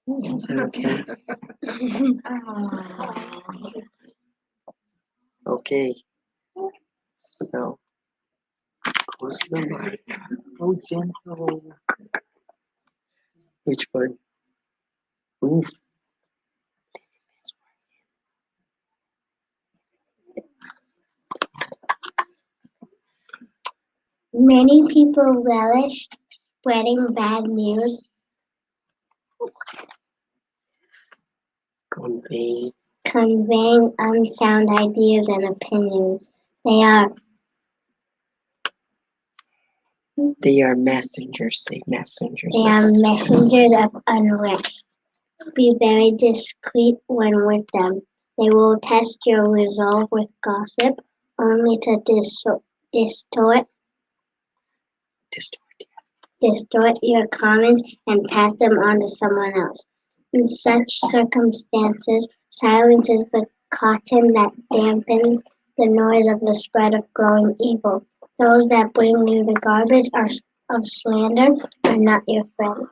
Okay. Okay. So, close the mic. Oh, gentle. Which one? Oof. Many people relish spreading bad news, conveying unsound ideas and opinions. They are messengers. Say messengers. They are messengers of unrest. Be very discreet when with them. They will test your resolve with gossip, only to distort your comments and pass them on to someone else. In such circumstances, silence is the cotton that dampens the noise of the spread of growing evil. Those that bring you the garbage of slander are not your friends.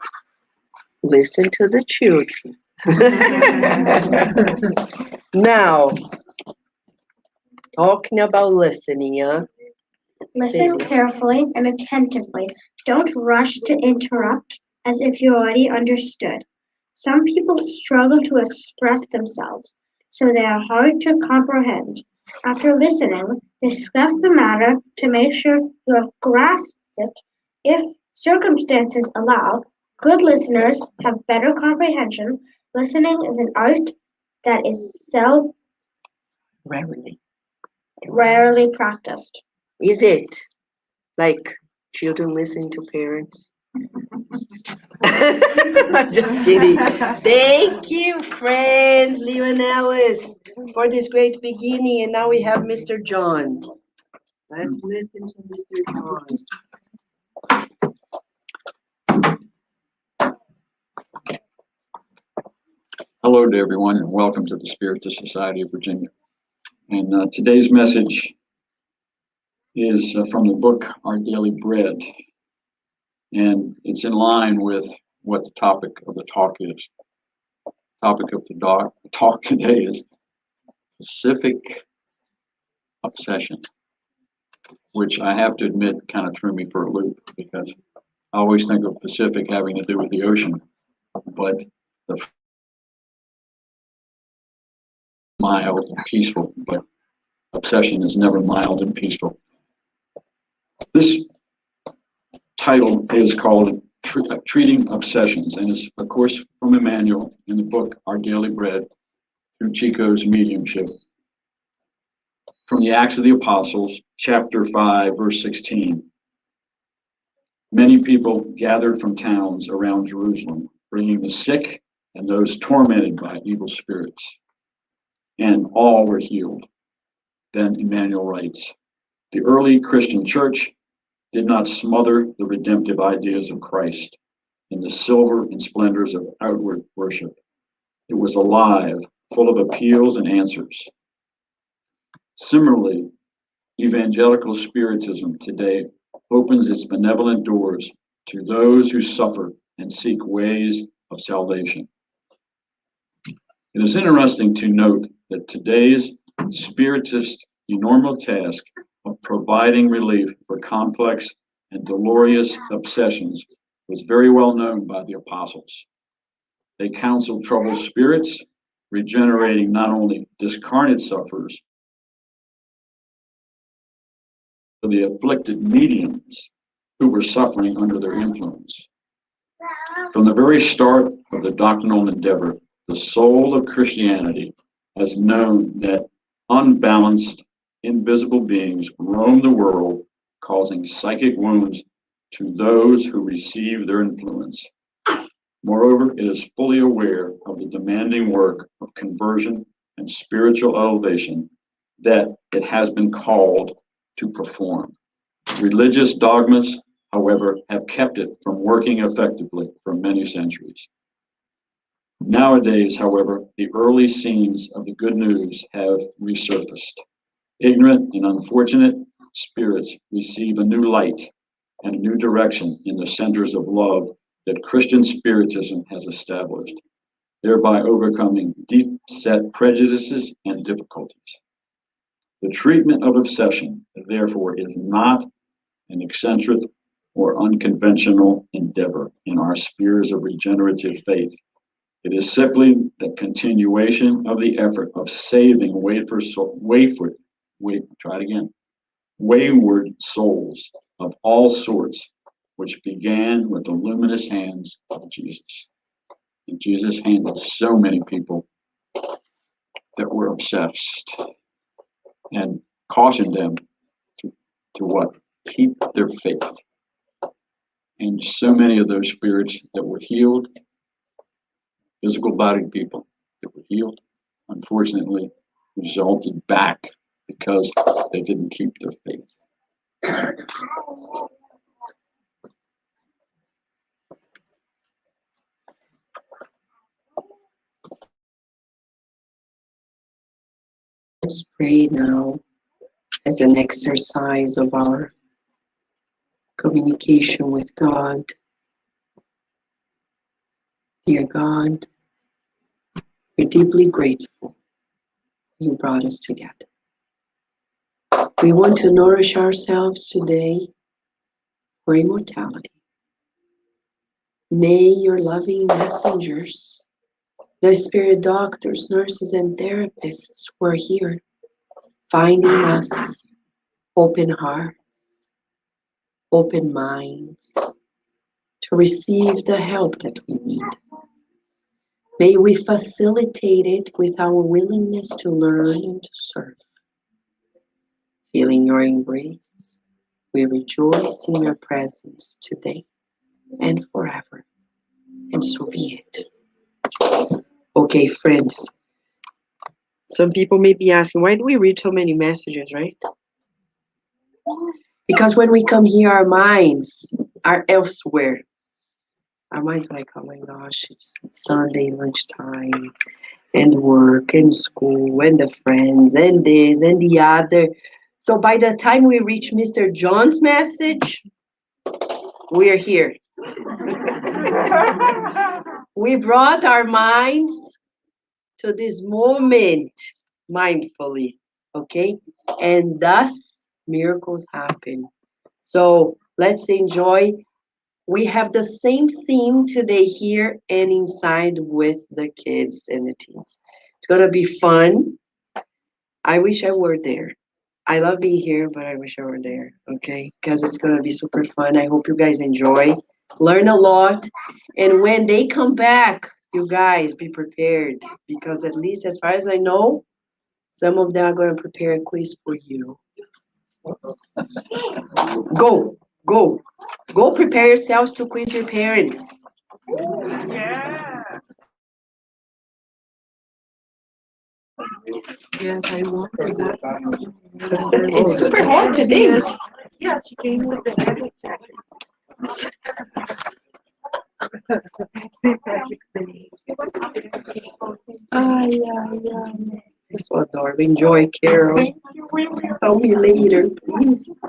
Listen to the children. Now, talking about listening, Listen carefully and attentively. Don't rush to interrupt as if you already understood. Some people struggle to express themselves, so they are hard to comprehend. After listening, discuss the matter to make sure you have grasped it. If circumstances allow, good listeners have better comprehension. Listening is an art that is rarely practiced. Is it like children listening to parents? I'm just kidding. Thank you, friends, Leo and Alice, for this great beginning. And now we have Mr. John. Let's listen to Mr. John. Hello to everyone, and welcome to the Spiritus Society of Virginia. And today's message is from the book Our Daily Bread, and it's in line with what the topic of the talk is. The topic of the talk today is Pacific obsession, which I have to admit kind of threw me for a loop because I always think of Pacific having to do with the ocean, but the mild and peaceful, but obsession is never mild and peaceful. This title is called Treating Obsessions, and it's, of course, from Emmanuel in the book Our Daily Bread through Chico's mediumship. From the Acts of the Apostles, chapter 5, verse 16. Many people gathered from towns around Jerusalem, bringing the sick and those tormented by evil spirits, and all were healed. Then Emmanuel writes, the early Christian church did not smother the redemptive ideas of Christ in the silver and splendors of outward worship. It was alive, full of appeals and answers. Similarly, evangelical spiritism today opens its benevolent doors to those who suffer and seek ways of salvation. It is interesting to note that today's spiritist enormous task of providing relief for complex and dolorous obsessions was very well known by the apostles. They counseled troubled spirits, regenerating not only discarnate sufferers, but the afflicted mediums who were suffering under their influence. From the very start of the doctrinal endeavor, the soul of Christianity has known that unbalanced, invisible beings roam the world, causing psychic wounds to those who receive their influence. Moreover, it is fully aware of the demanding work of conversion and spiritual elevation that it has been called to perform. Religious dogmas, however, have kept it from working effectively for many centuries. Nowadays, however, the early scenes of the good news have resurfaced. Ignorant and unfortunate spirits receive a new light and a new direction in the centers of love that Christian spiritism has established. thereby overcoming deep-set prejudices and difficulties. The treatment of obsession, therefore, is not an eccentric or unconventional endeavor in our spheres of regenerative faith. It is simply the continuation of the effort of saving wayward souls of all sorts, which began with the luminous hands of Jesus. And Jesus handled so many people that were obsessed and cautioned them to what? Keep their faith. And so many of those spirits that were healed, physical bodied people that were healed, unfortunately resulted back because they didn't keep their faith. Let's pray now as an exercise of our communication with God. Dear God, we're deeply grateful you brought us together. We want to nourish ourselves today for immortality. May your loving messengers, the spirit doctors, nurses, and therapists who are here, finding us open hearts, open minds, to receive the help that we need. May we facilitate it with our willingness to learn and to serve. Feeling your embrace, we rejoice in your presence today and forever. And so be it. Okay, friends. Some people may be asking, why do we read so many messages, right? Because when we come here, our minds are elsewhere. Our minds are like, oh my gosh, it's Sunday lunchtime, and work, and school, and the friends, and this, and the other. So by the time we reach Mr. John's message, we're here. We brought our minds to this moment mindfully, okay? And thus, miracles happen. So let's enjoy. We have the same theme today here and inside with the kids and the teens. It's gonna be fun. I wish I were there. I love being here, but I wish I were there, okay? Because it's gonna be super fun. I hope you guys enjoy, learn a lot, and when they come back, you guys be prepared, because at least as far as I know, some of them are gonna prepare a quiz for you. Go, go, go prepare yourselves to quiz your parents. Yes, I want that. It's super hot today. Yeah, she came with the heavy jacket. Yeah. That's what Darby. Enjoy, Carol. Tell me later, please.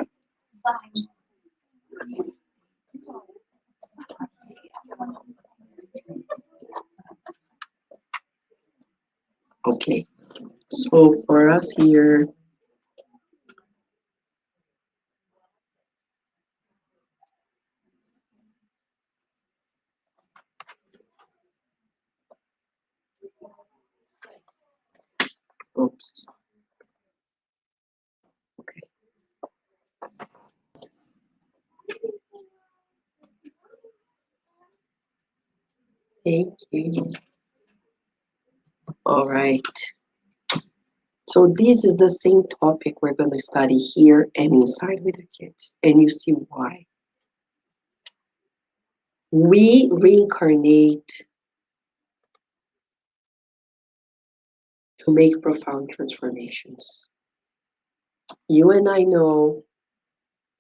Okay, so for us here, oops. Okay. Thank you. All right. So this is the same topic we're going to study here and inside with the kids, and you see why. We reincarnate to make profound transformations. You and I know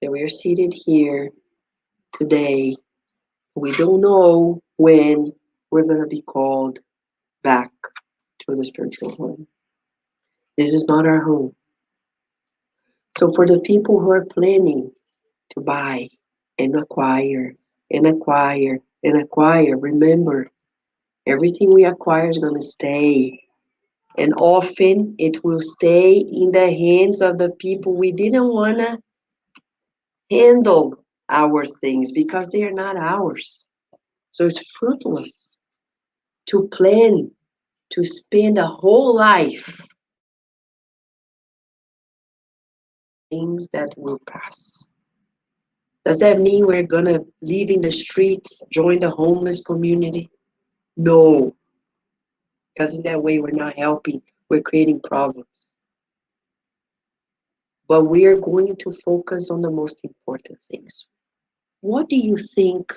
that we are seated here today. We don't know when we're going to be called back to the spiritual home. This is not our home. So for the people who are planning to buy and acquire and acquire and acquire, remember, Everything we acquire is going to stay. And often it will stay in the hands of the people we didn't want to handle our things because they are not ours. So it's fruitless to plan to spend a whole life things that will pass. Does that mean we're going to live in the streets, join the homeless community? No, because in that way we're not helping, we're creating problems. But we are going to focus on the most important things. What do you think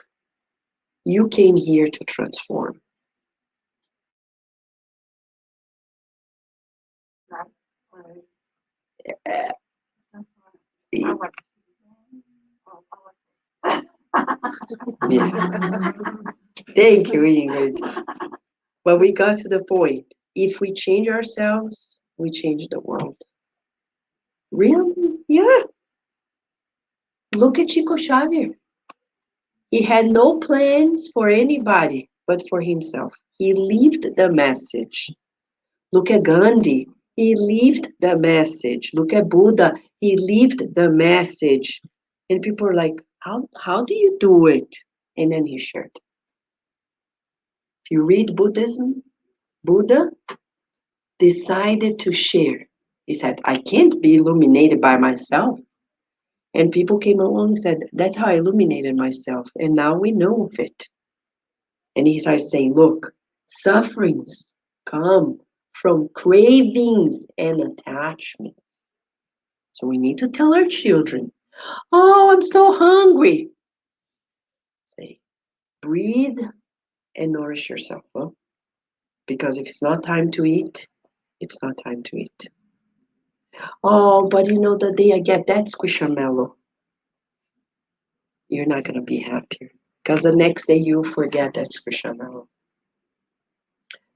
you came here to transform? Uh, yeah. Thank you, Ingrid. But we got to the point. If we change ourselves, we change the world. Really? Yeah. Look at Chico Xavier. He had no plans for anybody but for himself. He lived the message. Look at Gandhi. He lived the message. Look at Buddha. He lived the message. And people are like, how do you do it? And then he shared. If you read Buddhism, Buddha decided to share. He said, I can't be illuminated by myself. And people came along and said, that's how I illuminated myself. And now we know of it. And he started saying, look, sufferings come from cravings and attachment. So we need to tell our children, oh, I'm so hungry. Say, breathe and nourish yourself. Huh? Because if it's not time to eat, it's not time to eat. Oh, but you know, the day I get that squishamallow, you're not going to be happier. Because the next day you forget that squishamallow.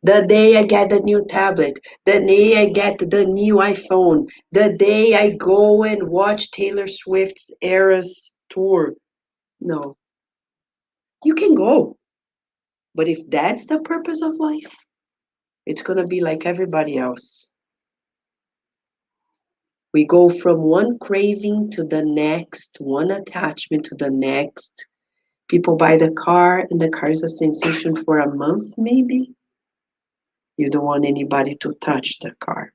The day I get the new tablet, the day I get the new iPhone, the day I go and watch Taylor Swift's Eras tour. No. You can go. But if that's the purpose of life, it's going to be like everybody else. We go from one craving to the next, one attachment to the next. People buy the car, and the car is a sensation for a month, maybe. You don't want anybody to touch the car.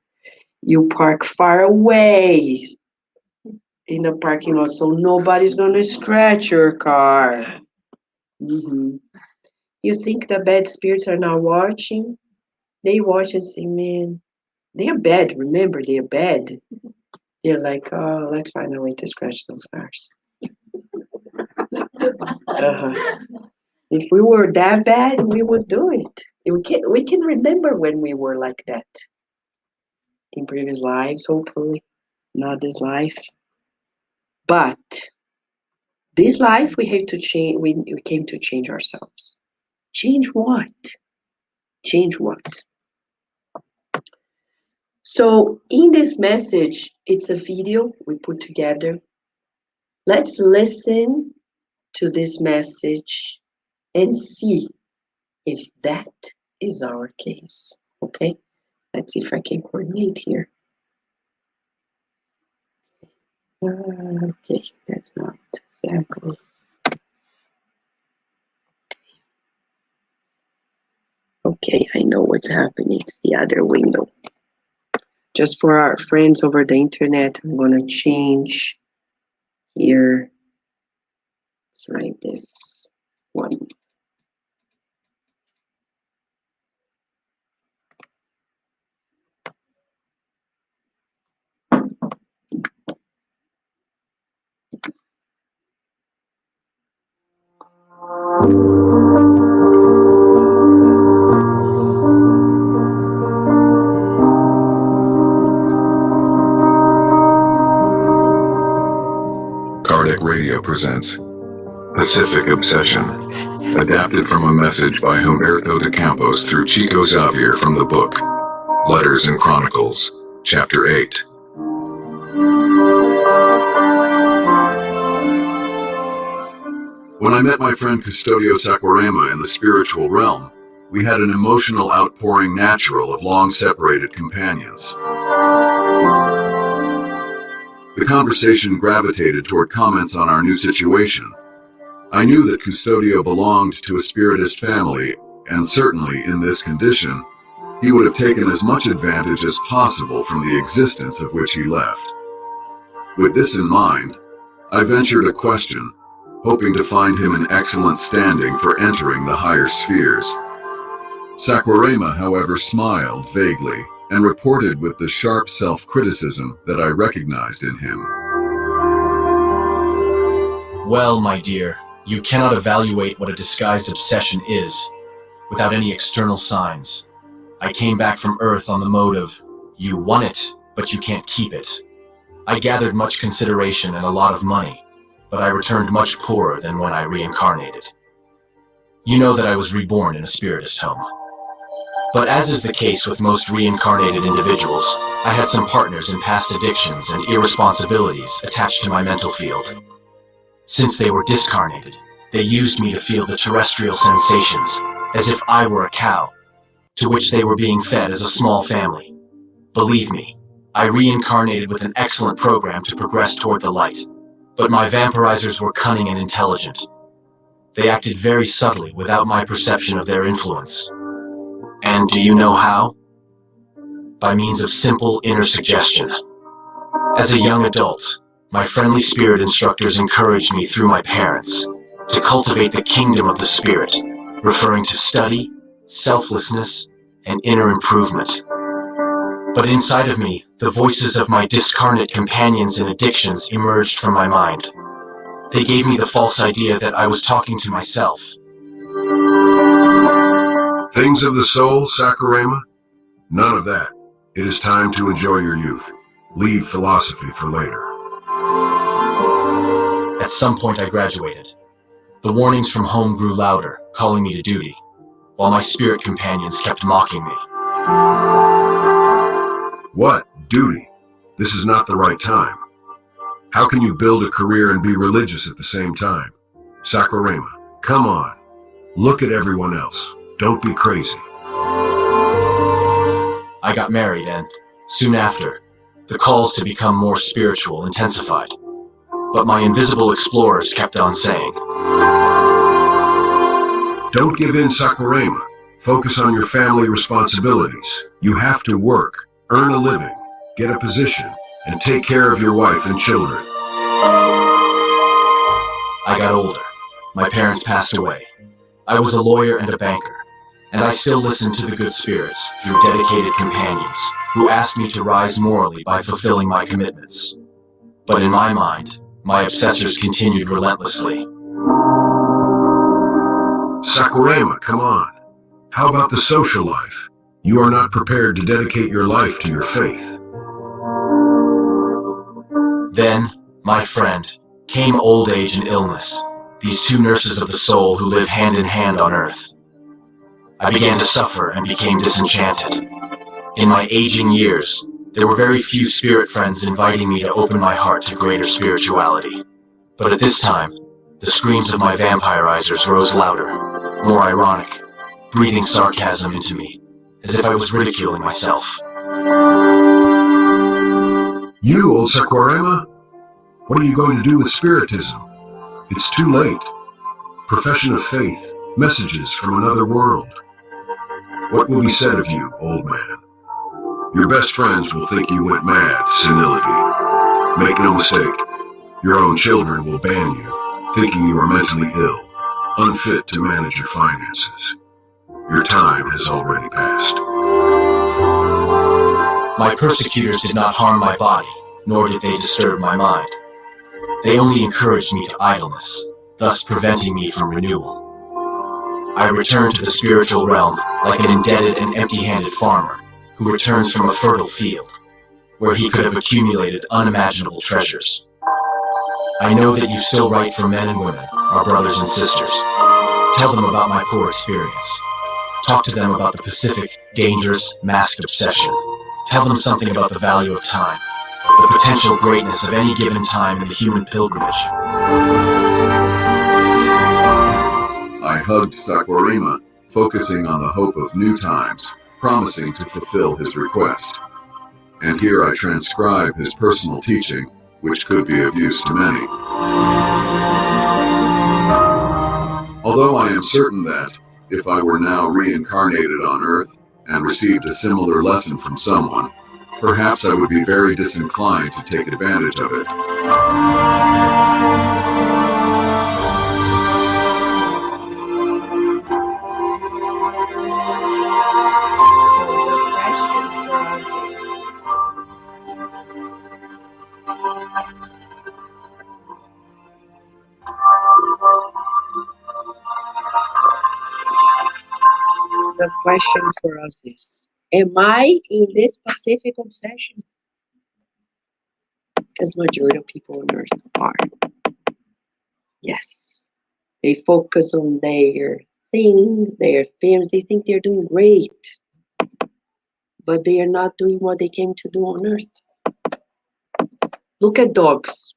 You park far away in the parking lot so nobody's going to scratch your car. Mm-hmm. You think the bad spirits are not watching? They watch and say, man, they're bad. Remember, they're bad. They're like, oh, let's find a way to scratch those cars. Uh-huh. If we were that bad, we would do it. We can remember when we were like that in previous lives, hopefully, not this life. But this life, we have to change. We came to change ourselves. Change what? Change what? So in this message, it's a video we put together. Let's listen to this message and see if that is our case. Okay? Let's see if I can coordinate here. Okay, that's not exactly. Okay, I know what's happening. It's the other window. Just for our friends over the internet, I'm going to change here. Let's write this one. Kardec Radio presents Pacific Obsession, adapted from a message by Humberto de Campos through Chico Xavier from the book Letters and Chronicles, Chapter 8. When I met my friend Custodio Saquarema in the spiritual realm, We had an emotional outpouring natural of long-separated companions. The conversation gravitated toward comments on our new situation. I knew that Custodio belonged to a Spiritist family, and certainly in this condition, he would have taken as much advantage as possible from the existence of which he left. With this in mind, I ventured a question, hoping to find him in excellent standing for entering the higher spheres. Saquarema, however, smiled vaguely and reported with the sharp self-criticism that I recognized in him. Well, my dear, you cannot evaluate what a disguised obsession is without any external signs. I came back from Earth on the mode of, you want it, but you can't keep it. I gathered much consideration and a lot of money, but I returned much poorer than when I reincarnated. You know that I was reborn in a Spiritist home. But as is the case with most reincarnated individuals, I had some partners in past addictions and irresponsibilities attached to my mental field. Since they were discarnated, they used me to feel the terrestrial sensations, as if I were a cow, to which they were being fed as a small family. Believe me, I reincarnated with an excellent program to progress toward the light, but my vampirizers were cunning and intelligent. They acted very subtly without my perception of their influence. And do you know how? By means of simple inner suggestion. As a young adult, my friendly spirit instructors encouraged me through my parents to cultivate the kingdom of the spirit, referring to study, selflessness, and inner improvement. But inside of me, the voices of my discarnate companions in addictions emerged from my mind. They gave me the false idea that I was talking to myself. Things of the soul, Saquarema? None of that. It is time to enjoy your youth. Leave philosophy for later. At some point I graduated. The warnings from home grew louder, calling me to duty, while my spirit companions kept mocking me. What? Duty? This is not the right time. How can you build a career and be religious at the same time? Saquarema, come on. Look at everyone else. Don't be crazy. I got married and, soon after, the calls to become more spiritual intensified. But my invisible explorers kept on saying, Don't give in, Saquarema. Focus on your family responsibilities. You have to work, earn a living, get a position, and take care of your wife and children. I got older. My parents passed away. I was a lawyer and a banker, and I still listened to the good spirits through dedicated companions who asked me to rise morally by fulfilling my commitments. But in my mind, my obsessors continued relentlessly. Saquarema, come on. How about the social life? You are not prepared to dedicate your life to your faith. Then, my friend, came old age and illness, these two nurses of the soul who live hand in hand on earth. I began to suffer and became disenchanted. In my aging years, there were very few spirit friends inviting me to open my heart to greater spirituality. But at this time, the screams of my vampirizers rose louder, more ironic, breathing sarcasm into me, as if I was ridiculing myself. You, old Saquarema? What are you going to do with Spiritism? It's too late. Profession of faith, messages from another world. What will be said of you, old man? Your best friends will think you went mad, senility. Make no mistake, your own children will ban you, thinking you are mentally ill, unfit to manage your finances. Your time has already passed. My persecutors did not harm my body, nor did they disturb my mind. They only encouraged me to idleness, thus preventing me from renewal. I returned to the spiritual realm like an indebted and empty-handed farmer who returns from a fertile field, where he could have accumulated unimaginable treasures. I know that you still write for men and women, our brothers and sisters. Tell them about my poor experience. Talk to them about the Pacific, dangerous, masked obsession. Tell them something about the value of time, the potential greatness of any given time in the human pilgrimage. I hugged Saquarema focusing on the hope of new times, promising to fulfill his request. And here I transcribe his personal teaching, which could be of use to many. Although I am certain that, if I were now reincarnated on Earth and received a similar lesson from someone, perhaps I would be very disinclined to take advantage of it. The question for us is, am I in this specific obsession? Because majority of people on earth are. Yes. They focus on their things, their fears. They think they're doing great. But they are not doing what they came to do on earth. Look at dogs.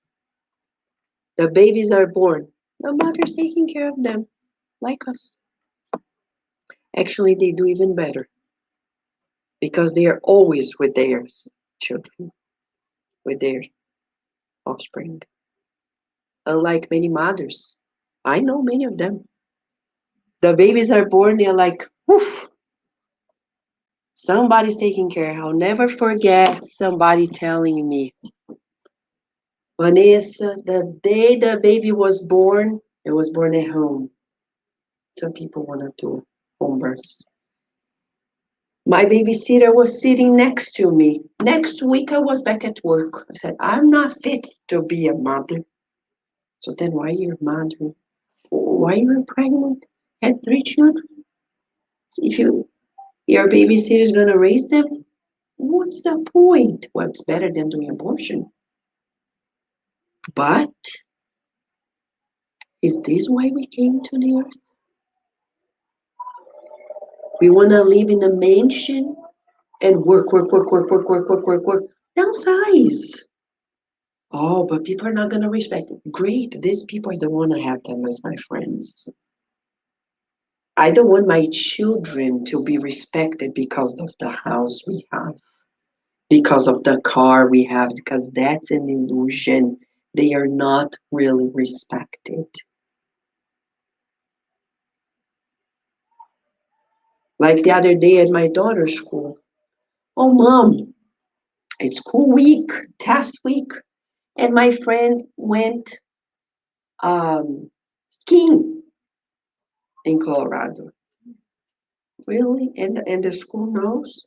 The babies are born. The mother's taking care of them, like us. Actually, they do even better. Because they are always with their children, with their offspring. Unlike many mothers. I know many of them. The babies are born, they're like, woof. Somebody's taking care. I'll never forget somebody telling me, Vanessa, the day the baby was born, it was born at home. Some people want to do home births. My babysitter was sitting next to me. Next week, I was back at work. I said, I'm not fit to be a mother. So then why you're mothering? Why you're pregnant? Had 3 children? If your babysitter is going to raise them, what's the point? What's better than doing abortion? But is this why we came to the earth? We want to live in a mansion and work. Downsize. Oh, but people are not going to respect it. Great, these people, I don't want to have them as my friends. I don't want my children to be respected because of the house we have, because of the car we have, because that's an illusion. They are not really respected. Like the other day at my daughter's school. Oh, Mom, it's school week, test week, and my friend went skiing in Colorado. Really? And the school knows?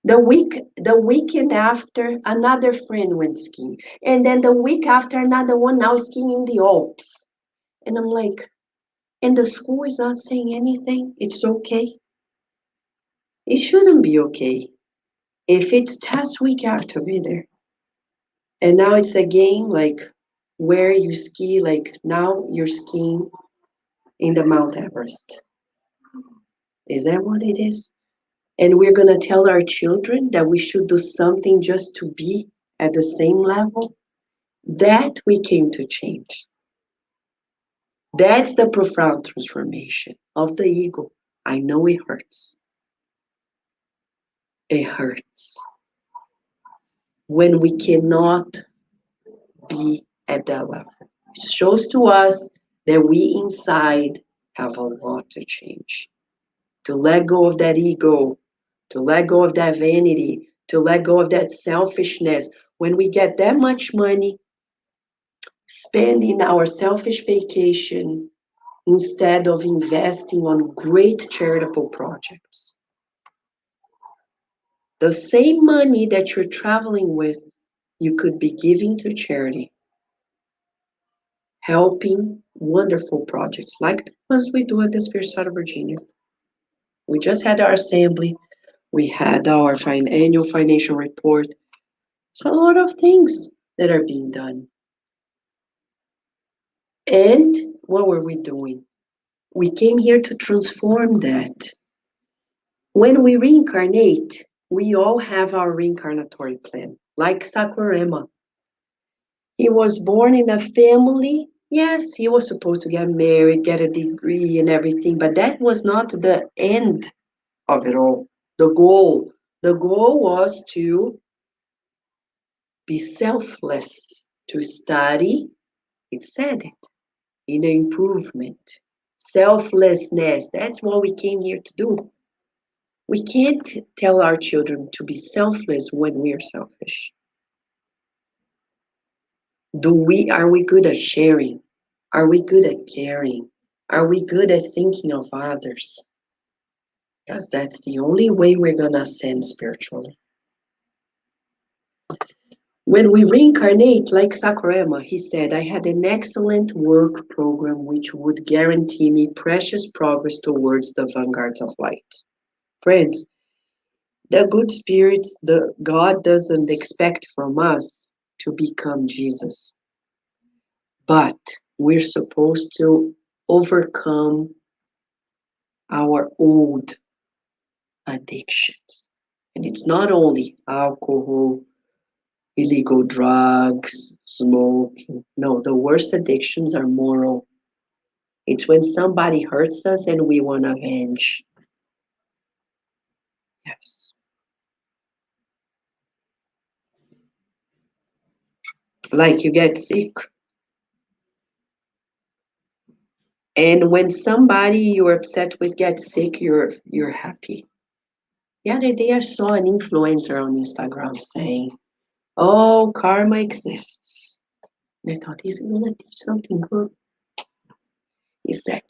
The weekend after, another friend went skiing. And then the week after, another one now skiing in the Alps. And I'm like, and the school is not saying anything? It's okay? It shouldn't be okay. If it's test week, you have to be there. And now it's a game like where you ski, like now you're skiing in the Mount Everest. Is that what it is? And we're going to tell our children that we should do something just to be at the same level? That we came to change. That's the profound transformation of the ego. I know it hurts. It hurts. When we cannot be at that level. It shows to us that we inside have a lot to change. To let go of that ego, to let go of that vanity, to let go of that selfishness. When we get that much money, spending our selfish vacation instead of investing on great charitable projects. The same money that you're traveling with, you could be giving to charity, helping wonderful projects like the ones we do at the Spirit Side of Virginia. We just had our assembly. We had our annual financial report. It's a lot of things that are being done. And what were we doing? We came here to transform that. When we reincarnate, we all have our reincarnatory plan, like Sakurama. He was born in a family Yes, he was supposed to get married, get a degree and everything, but that was not the end of it all. The goal. The goal was to be selfless, to study. It said it in the improvement. Selflessness. That's what we came here to do. We can't tell our children to be selfless when we're selfish. Are we good at sharing? Are we good at caring? Are we good at thinking of others? Because that's the only way we're gonna ascend spiritually. When we reincarnate, like Sakurama, he said, I had an excellent work program which would guarantee me precious progress towards the vanguards of light. Friends, the good spirits, the God doesn't expect from us to become Jesus, but we're supposed to overcome our old addictions. And it's not only alcohol, illegal drugs, smoking. No, the worst addictions are moral. It's when somebody hurts us and we want to avenge. Yes. Like you get sick. And when somebody you're upset with gets sick, you're happy. The other day I saw an influencer on Instagram saying, oh, karma exists. And I thought, is he gonna teach something good? He said,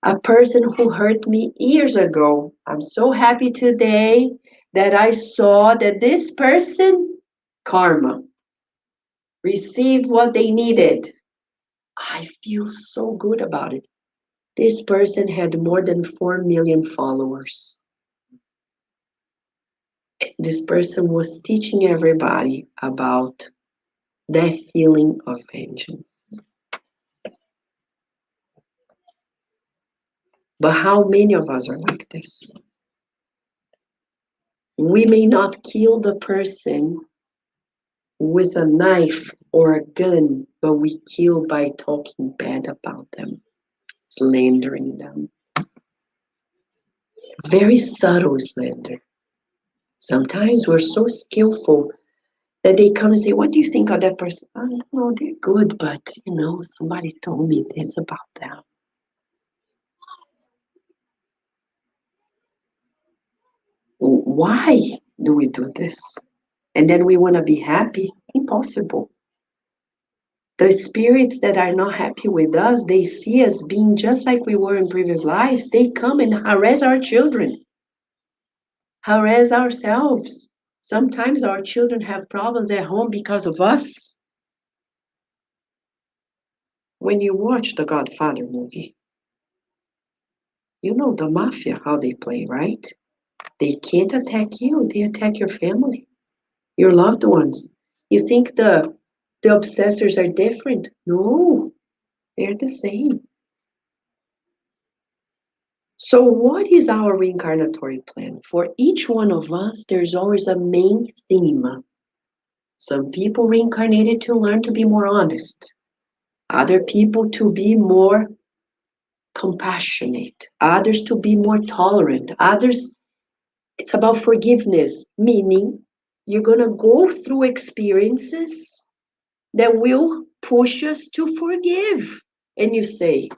a person who hurt me years ago. I'm so happy today that I saw that this person, karma, received what they needed. I feel so good about it. This person had more than 4 million followers. This person was teaching everybody about that feeling of vengeance. But how many of us are like this? We may not kill the person with a knife or a gun, but we kill by talking bad about them, slandering them. Very subtle slander. Sometimes we're so skillful that they come and say, what do you think of that person? I don't know, they're good, but somebody told me this about them. Why do we do this? And then we want to be happy? Impossible. The spirits that are not happy with us, they see us being just like we were in previous lives. They come and harass our children, harass ourselves. Sometimes our children have problems at home because of us. When you watch the Godfather movie, you know the mafia, how they play, right? They can't attack you, they attack your family, your loved ones. You think the obsessors are different? No, they're the same. So what is our reincarnatory plan? For each one of us, there's always a main theme. Some people reincarnated to learn to be more honest. Other people to be more compassionate. Others to be more tolerant. Others, it's about forgiveness, meaning you're going to go through experiences that will push us to forgive. And you say,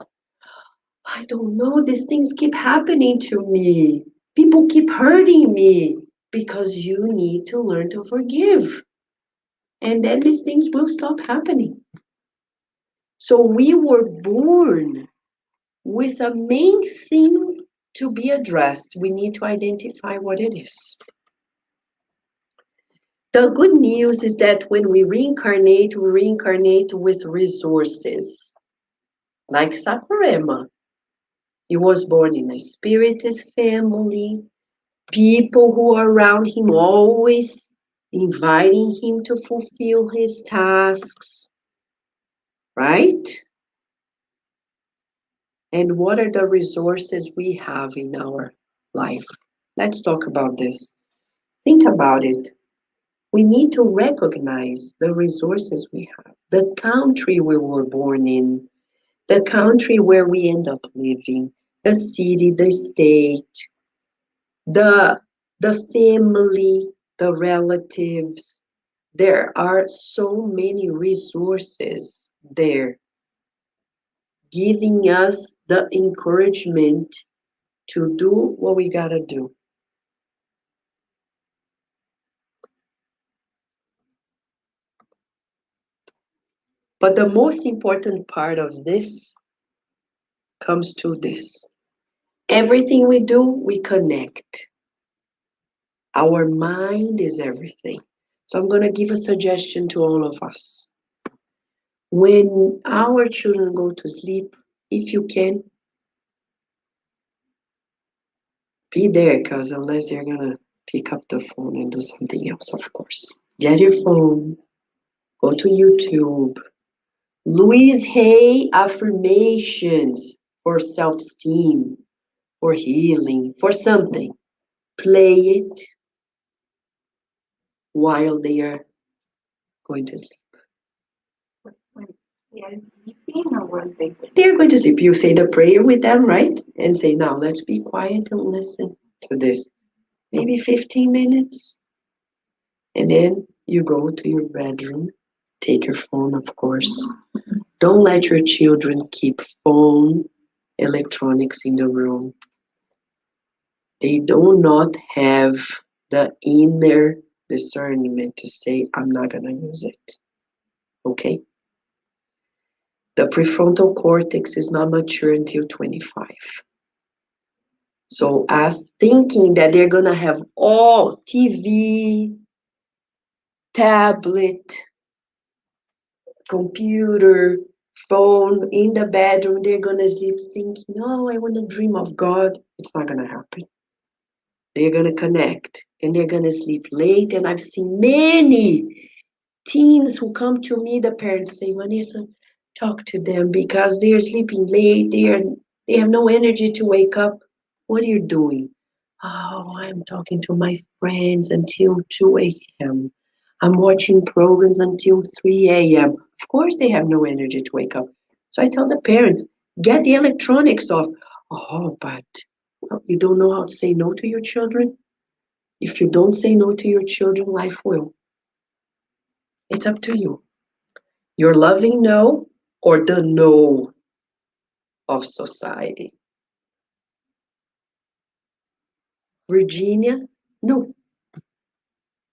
I don't know, these things keep happening to me. People keep hurting me because you need to learn to forgive. And then these things will stop happening. So we were born with a main thing to be addressed. We need to identify what it is. The good news is that when we reincarnate with resources. Like Sakurama. He was born in a spiritist family. People who are around him always inviting him to fulfill his tasks, right? And what are the resources we have in our life? Let's talk about this. Think about it. We need to recognize the resources we have, the country we were born in, the country where we end up living, the city, the state, the family, the relatives. There are so many resources there giving us the encouragement to do what we gotta do. But the most important part of this comes to this. Everything we do, we connect. Our mind is everything. So I'm going to give a suggestion to all of us. When our children go to sleep, if you can, be there, because unless you're going to pick up the phone and do something else, of course. Get your phone, go to YouTube. Louise Hay affirmations for self-esteem, for healing, for something. Play it while they are going to sleep. Sleeping or when they They're going to sleep. You say the prayer with them, right? And say, now let's be quiet and listen to this. Maybe 15 minutes. And then you go to your bedroom. Take your phone, of course. Don't let your children keep phone, electronics in the room. They do not have the inner discernment to say, I'm not going to use it. Okay? The prefrontal cortex is not mature until 25. So as thinking that they're going to have all TV, tablet, computer, phone in the bedroom, they're going to sleep thinking, no, I want to dream of God. It's not going to happen. They're going to connect and they're going to sleep late. And I've seen many teens who come to me, the parents say, Vanessa, talk to them because they're sleeping late. They have no energy to wake up. What are you doing? Oh, I'm talking to my friends until 2 a.m. I'm watching programs until 3 a.m. Of course, they have no energy to wake up. So I tell the parents, get the electronics off. Oh, but you don't know how to say no to your children? If you don't say no to your children, life will. It's up to you. Your loving no or the no of society. Virginia, no.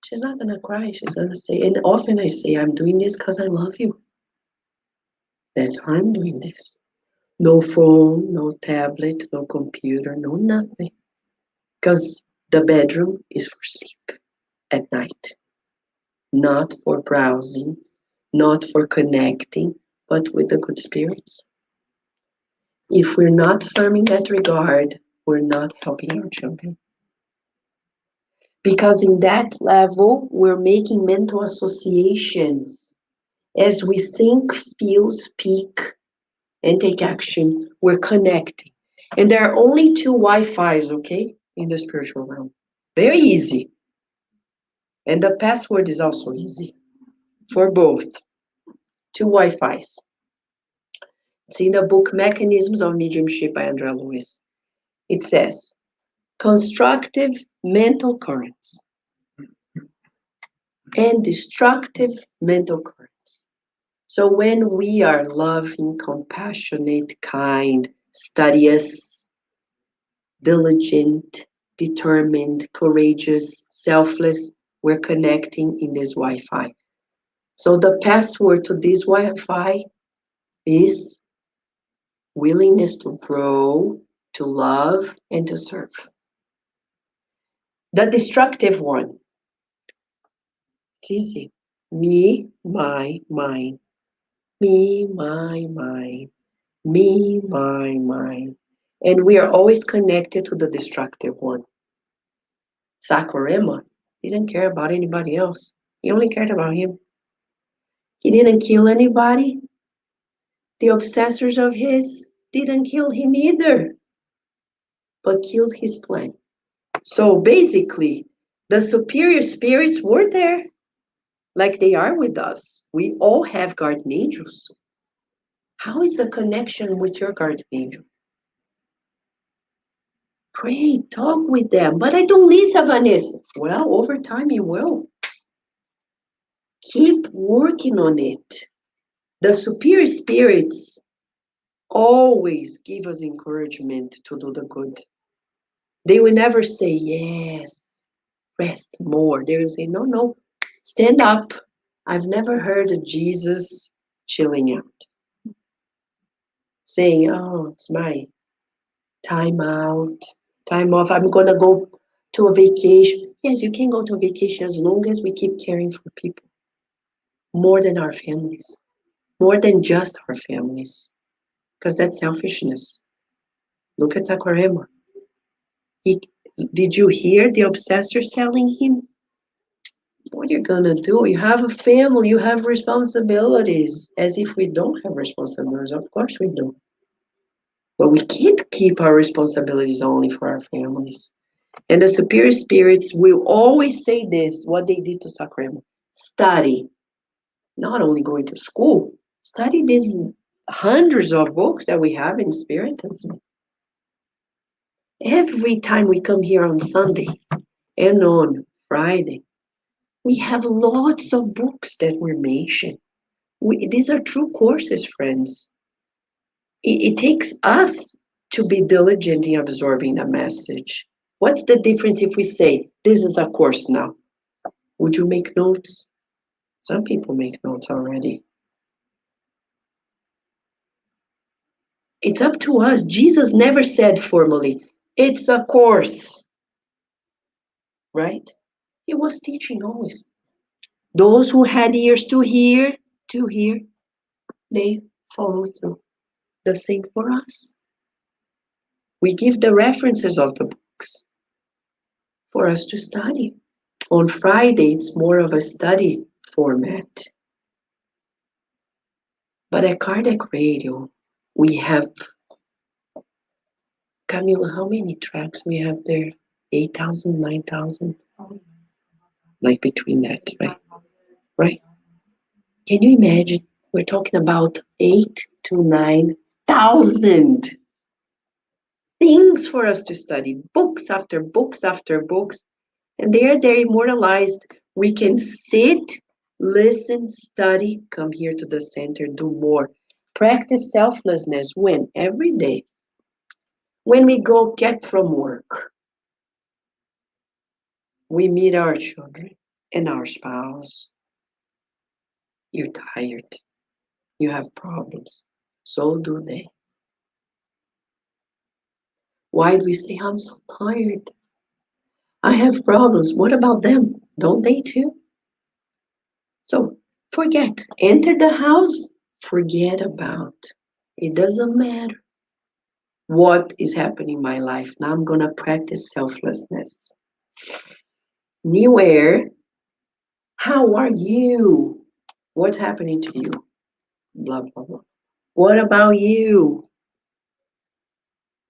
She's not going to cry. She's going to say, and often I say, I'm doing this because I love you. That's why I'm doing this. No phone, no tablet, no computer, no nothing. Because the bedroom is for sleep at night, not for browsing, not for connecting, but with the good spirits. If we're not firm in that regard, we're not helping our children. Because in that level, we're making mental associations. As we think, feel, speak, and take action, we're connecting. And there are only two Wi-Fis, okay, in the spiritual realm. Very easy. And the password is also easy for both. Two Wi-Fis. It's in the book Mechanisms of Mediumship by Andrea Lewis. It says, constructive mental currents and destructive mental currents. So when we are loving, compassionate, kind, studious, diligent, determined, courageous, selfless, we're connecting in this Wi-Fi. So the password to this Wi-Fi is willingness to grow, to love, and to serve. The destructive one, it's easy. Me, my, mine. Me, my, mine. Me, my, mine. And we are always connected to the destructive one. Sakurema didn't care about anybody else. He only cared about him. He didn't kill anybody. The obsessors of his didn't kill him either, but killed his plan. So basically, the superior spirits were there. like they are with us. We all have guardian angels. How is the connection with your guardian angel? Pray, talk with them. But I don't listen, Vanessa. Well, over time you will. Keep working on it. The superior spirits always give us encouragement to do the good. They will never say, yes, rest more. They will say, no, no, stand up. I've never heard of Jesus chilling out, saying, oh, it's my time out, time off. I'm going to go to a vacation. Yes, you can go to a vacation as long as we keep caring for people more than our families, more than just our families, because that's selfishness. Look at Sakurema. He, did you hear the obsessors telling him, what you're gonna do? You have a family, you have responsibilities. As if we don't have responsibilities. Of course we do. But we can't keep our responsibilities only for our families. And the superior spirits will always say this, what they did to Sakurema. Study. Not only going to school, study these hundreds of books that we have in Spiritism. Every time we come here on Sunday and on Friday, we have lots of books that were mentioned. These are true courses, friends. It takes us to be diligent in absorbing the message. What's the difference if we say, this is a course now? Would you make notes? Some people make notes already. It's up to us. Jesus never said formally, it's a course, right? He was teaching always. Those who had ears to hear, they follow through. The same for us. We give the references of the books for us to study. On Friday, it's more of a study format. But at Kardec Radio, we have, Camila, how many tracks we have there? 8,000, 9,000? Like between that, right? Right? Can you imagine? We're talking about 8 to 9,000 things for us to study, books after books after books, and they're immortalized. We can sit, listen, study, come here to the center, do more. Practice selflessness when? Every day. When we go get from work, we meet our children and our spouse. You're tired. You have problems. So do they. Why do we say, I'm so tired? I have problems. What about them? Don't they too? So forget. Enter the house. Forget about. It doesn't matter what is happening in my life. Now I'm going to practice selflessness. New air. How are you? What's happening to you? Blah, blah, blah. What about you?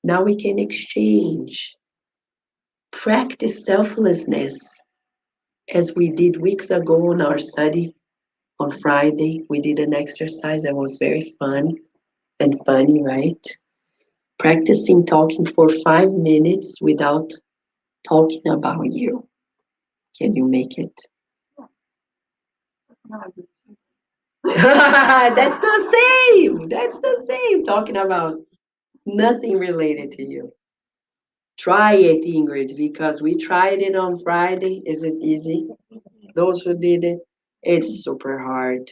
Now we can exchange. Practice selflessness as we did weeks ago on our study on Friday. We did an exercise that was very fun and funny, right? Practicing talking for 5 minutes without talking about you. Can you make it? That's the same. That's the same. Talking about nothing related to you. Try it, Ingrid, because we tried it on Friday. Is it easy? Those who did it, it's super hard.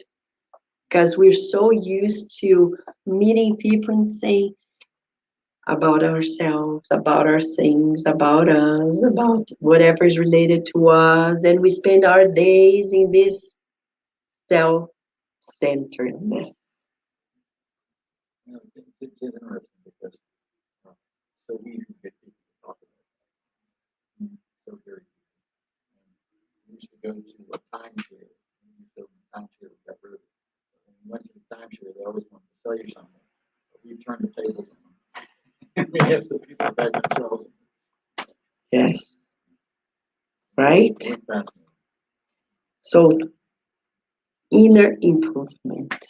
Because we're so used to meeting people and saying about ourselves, about our things, about us, about whatever is related to us. And we spend our days in this self-centeredness. You know, it's interesting because it's so easy to get people to talk about it. So very easy. We used to go to a timeshare. We used to go to a timeshare, we got rid of it. When we went to the timeshare, they always wanted to sell you something. But we turned the tables on them. And we have the people back themselves. Yes. Right? We're fascinated. So inner improvement.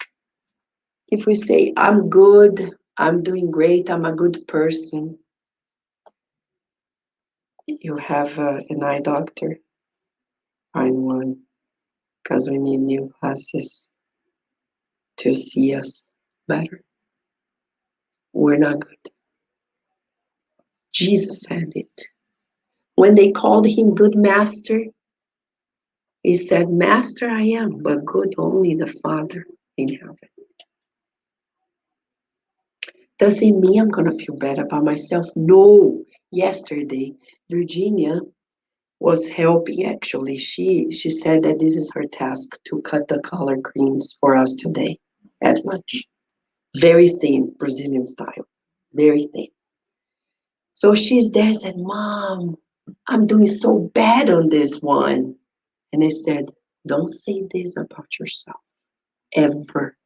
If we say, I'm good, I'm doing great, I'm a good person, you have an eye doctor, find one, because we need new glasses to see us better. We're not good. Jesus said it. When they called him good master, he said, Master I am, but good only the Father in heaven. Does it mean I'm going to feel bad about myself? No. Yesterday, Virginia was helping, actually. She said that this is her task to cut the collard greens for us today at lunch. Very thin, Brazilian style. Very thin. So she's there and said, Mom, I'm doing so bad on this one. And I said, don't say this about yourself, ever.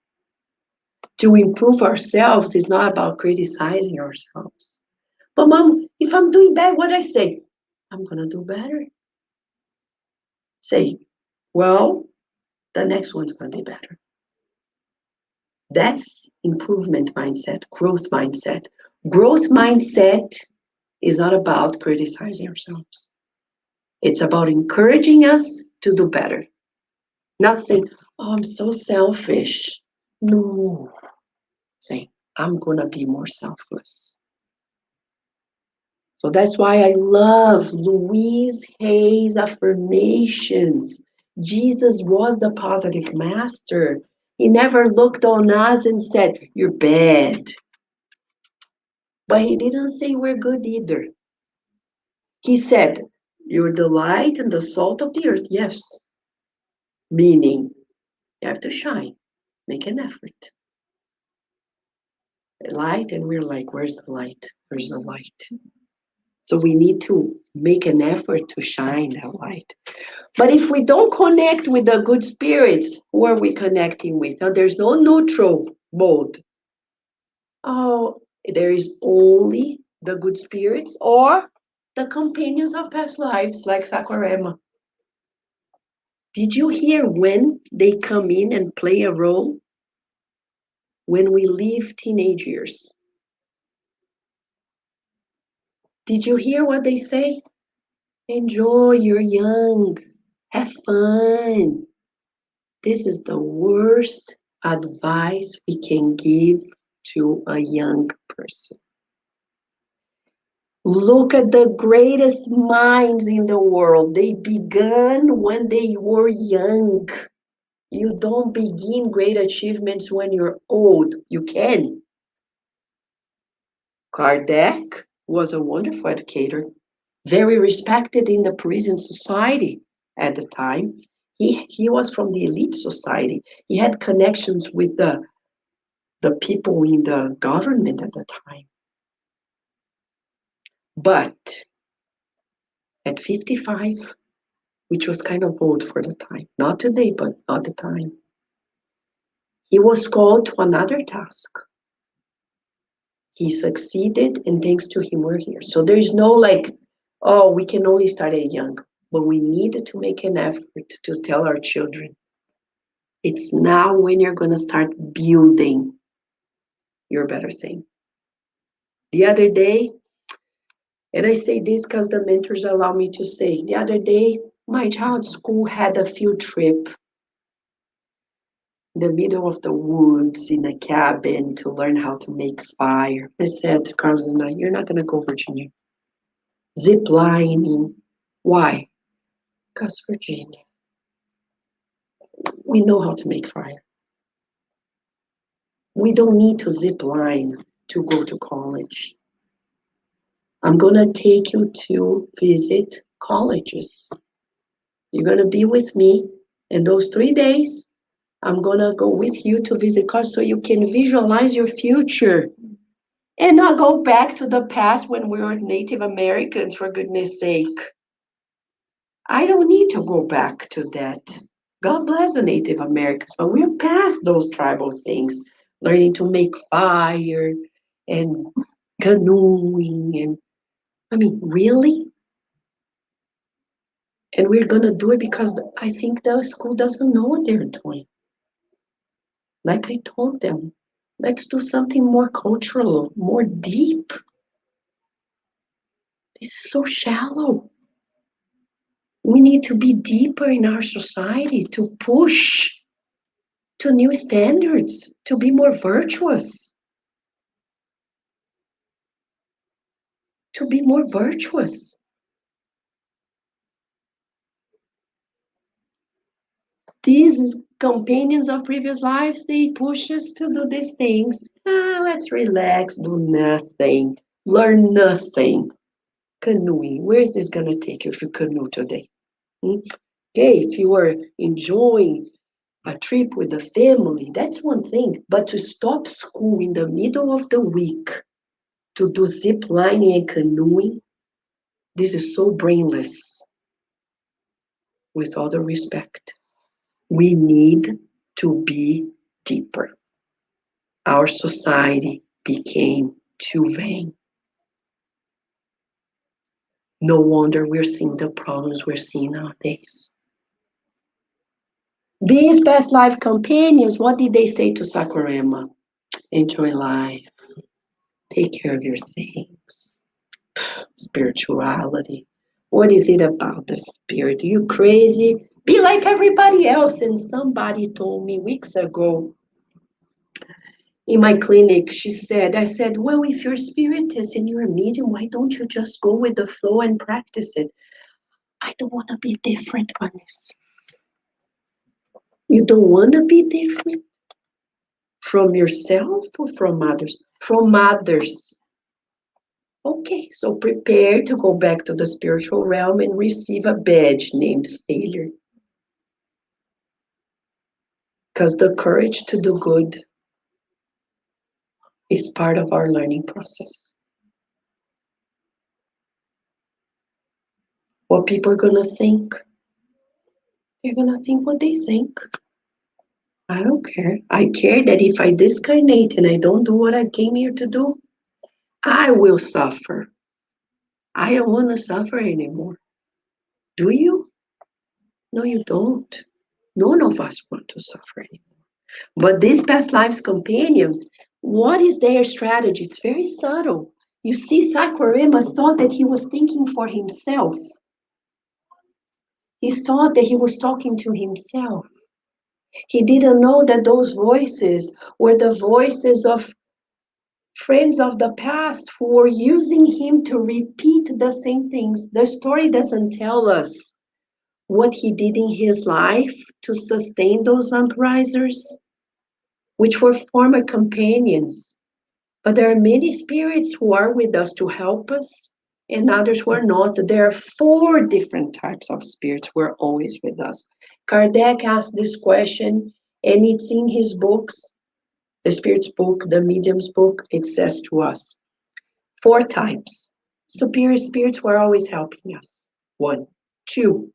To improve ourselves is not about criticizing ourselves. But Mom, if I'm doing bad, what do I say? I'm going to do better. Say, well, the next one's going to be better. That's improvement mindset, growth mindset. Growth mindset is not about criticizing ourselves. It's about encouraging us to do better. Not saying, oh, I'm so selfish. No. Saying, I'm going to be more selfless. So that's why I love Louise Hay's affirmations. Jesus was the positive master. He never looked on us and said, you're bad. But he didn't say we're good either. He said, you're the light and the salt of the earth, yes. Meaning, you have to shine, make an effort. Light, and we're like, where's the light? Where's the light? So we need to make an effort to shine that light. But if we don't connect with the good spirits, who are we connecting with? Now, there's no neutral mode. Oh, there is only the good spirits or the companions of past lives, like Sakurama. Did you hear when they come in and play a role? When we leave teenage years. Did you hear what they say? Enjoy, you're young, have fun. This is the worst advice we can give to a young person. Look at the greatest minds in the world. They began when they were young. You don't begin great achievements when you're old. You can. Kardec was a wonderful educator, very respected in the Parisian society at the time. He was from the elite society. He had connections with the people in the government at the time. But at 55, which was kind of old for the time, not today, but at the time, he was called to another task. He succeeded, and thanks to him, we're here. So there is no like, oh, we can only start at young, but we need to make an effort to tell our children, it's now when you're going to start building your better thing. The other day, and I say this because the mentors allow me to say, the other day, my child's school had a field trip in the middle of the woods in a cabin to learn how to make fire. I said to Carlos and I, you're not going to go, Virginia. Zip lining. Why? Because Virginia, we know how to make fire. We don't need to zip line to go to college. I'm going to take you to visit colleges. You're going to be with me, and those 3 days, I'm going to go with you to visit college so you can visualize your future and not go back to the past when we were Native Americans, for goodness sake. I don't need to go back to that. God bless the Native Americans, but we're past those tribal things, learning to make fire and canoeing and, I mean, really? And we're going to do it because I think the school doesn't know what they're doing. Like I told them, let's do something more cultural, more deep. This is so shallow. We need to be deeper in our society to push to new standards, to be more virtuous. To be more virtuous. These companions of previous lives, they push us to do these things. Let's relax, do nothing, learn nothing. Canoeing, where is this going to take you if you canoe today? Okay, if you are enjoying a trip with the family, that's one thing. But to stop school in the middle of the week to do zip lining and canoeing, this is so brainless. With all the respect, we need to be deeper. Our society became too vain. No wonder we're seeing the problems we're seeing nowadays. These past life companions, what did they say to Sakurama? Enjoy life. Take care of your things. Spirituality. What is it about the spirit? Are you crazy? Be like everybody else. And somebody told me weeks ago in my clinic, I said, well, if your spirit is in your medium, why don't you just go with the flow and practice it? I don't want to be different, Vanessa. You don't want to be different? From yourself or from others? From others. Okay, so prepare to go back to the spiritual realm and receive a badge named failure. Because the courage to do good is part of our learning process. What people are going to think, they're going to think what they think. I don't care. I care that if I discarnate and I don't do what I came here to do, I will suffer. I don't want to suffer anymore. Do you? No, you don't. None of us want to suffer anymore. But this past lives companion, what is their strategy? It's very subtle. You see, Sakurama thought that he was thinking for himself. He thought that he was talking to himself. He didn't know that those voices were the voices of friends of the past who were using him to repeat the same things. The story doesn't tell us what he did in his life to sustain those vampirizers, which were former companions. But there are many spirits who are with us to help us, and others who are not. There are 4 different types of spirits who are always with us. Kardec asked this question, and it's in his books, the Spirit's book, the Medium's book. It says to us, 4 types. Superior spirits who are always helping us. 1. 2,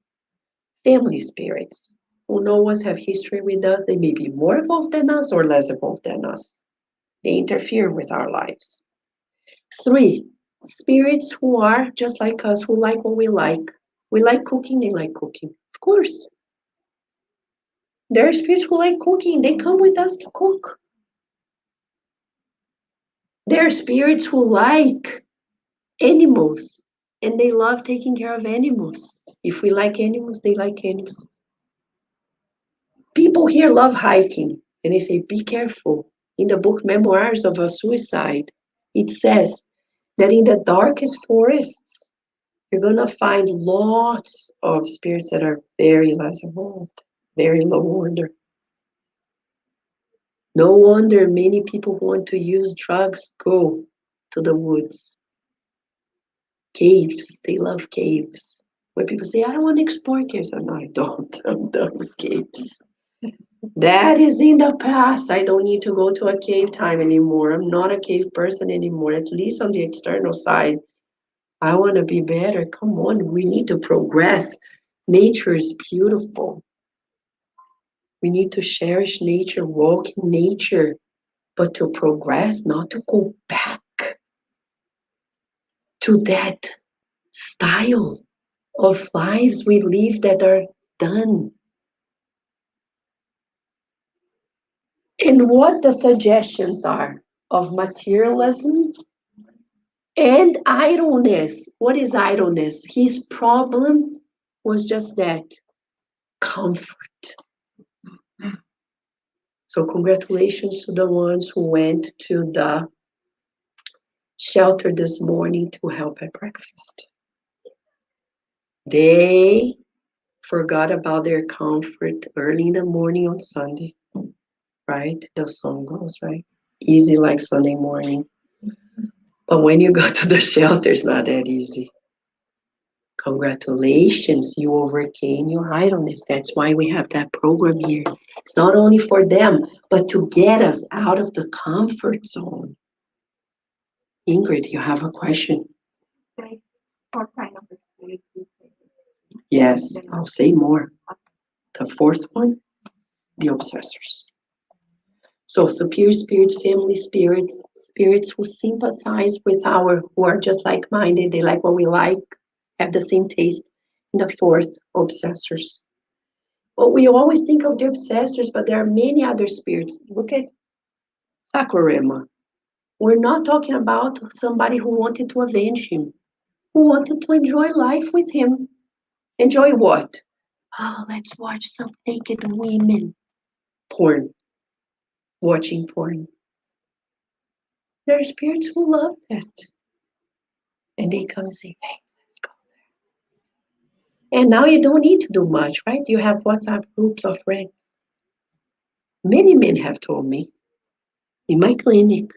family spirits who know us, have history with us. They may be more evolved than us or less evolved than us. They interfere with our lives. 3, spirits who are just like us, who like what we like. We like cooking, they like cooking. Of course. There are spirits who like cooking. They come with us to cook. There are spirits who like animals, and they love taking care of animals. If we like animals, they like animals. People here love hiking, and they say, be careful. In the book Memoirs of a Suicide, it says that in the darkest forests, you're going to find lots of spirits that are very less evolved, very low order. No wonder many people who want to use drugs go to the woods. Caves, they love caves. Where people say, I don't want to explore caves. Oh, no, I don't. I'm done with caves. That is in the past. I don't need to go to a cave time anymore. I'm not a cave person anymore, at least on the external side. I want to be better. Come on, we need to progress. Nature is beautiful. We need to cherish nature, walk in nature, but to progress, not to go back to that style of lives we live that are done. And what the suggestions are of materialism and idleness. What is idleness? His problem was just that comfort. So, congratulations to the ones who went to the shelter this morning to help at breakfast. They forgot about their comfort early in the morning on Sunday, right? The song goes, right? Easy like Sunday morning. But when you go to the shelter, it's not that easy. Congratulations, you overcame your idleness. That's why we have that program here. It's not only for them, but to get us out of the comfort zone. Ingrid, you have a question? Say, what kind of a spirit you say? Yes, I'll say more. The fourth one, the obsessors. So superior spirits, family spirits, spirits who sympathize with who are just like-minded, they like what we like, have the same taste. And the fourth, obsessors. Well, we always think of the obsessors, but there are many other spirits. Look at Sakurama. We're not talking about somebody who wanted to avenge him, who wanted to enjoy life with him. Enjoy what? Oh, let's watch some naked women. Porn. Watching porn. There are spirits who love that. And they come and say, hey, let's go there. And now you don't need to do much, right? You have WhatsApp groups of friends. Many men have told me in my clinic,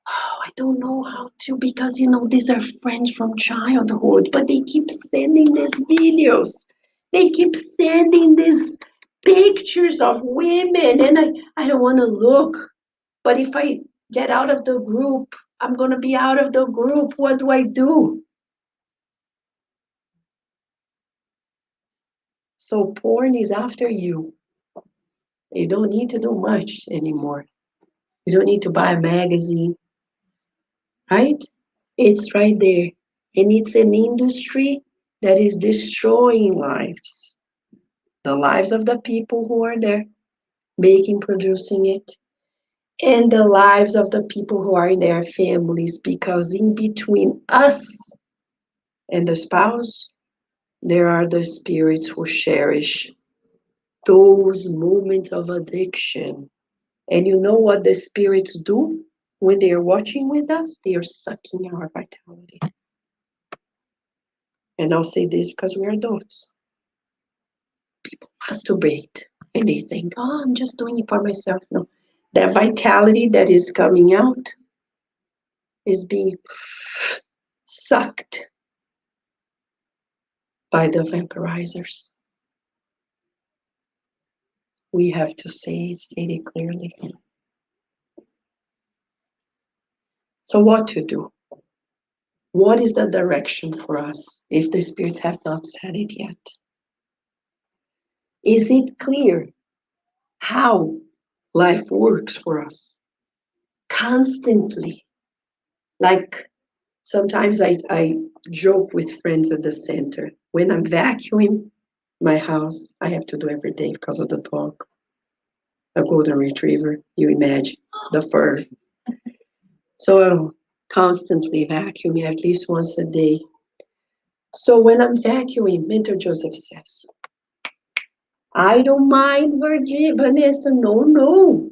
oh, I don't know how to, because these are friends from childhood, but they keep sending these videos. They keep sending these pictures of women, and I don't want to look. But if I get out of the group, I'm going to be out of the group. What do I do? So porn is after you. You don't need to do much anymore. You don't need to buy a magazine, right? It's right there. And it's an industry that is destroying lives. The lives of the people who are there making, producing it, and the lives of the people who are in their families, because in between us and the spouse, there are the spirits who cherish those moments of addiction. And you know what the spirits do when they are watching with us? They are sucking our vitality. And I'll say this because we're adults. People masturbate and they think, oh, I'm just doing it for myself. No, that vitality that is coming out is being sucked by the vampirizers. We have to state it clearly. So what to do? What is the direction for us if the spirits have not said it yet? Is it clear how life works for us? Constantly. Like sometimes I joke with friends at the center. When I'm vacuuming my house, I have to do every day because of the dog. A golden retriever, you imagine, the fur. So I'm constantly vacuuming at least once a day. So when I'm vacuuming, Mentor Joseph says, I don't mind, Vanessa, no.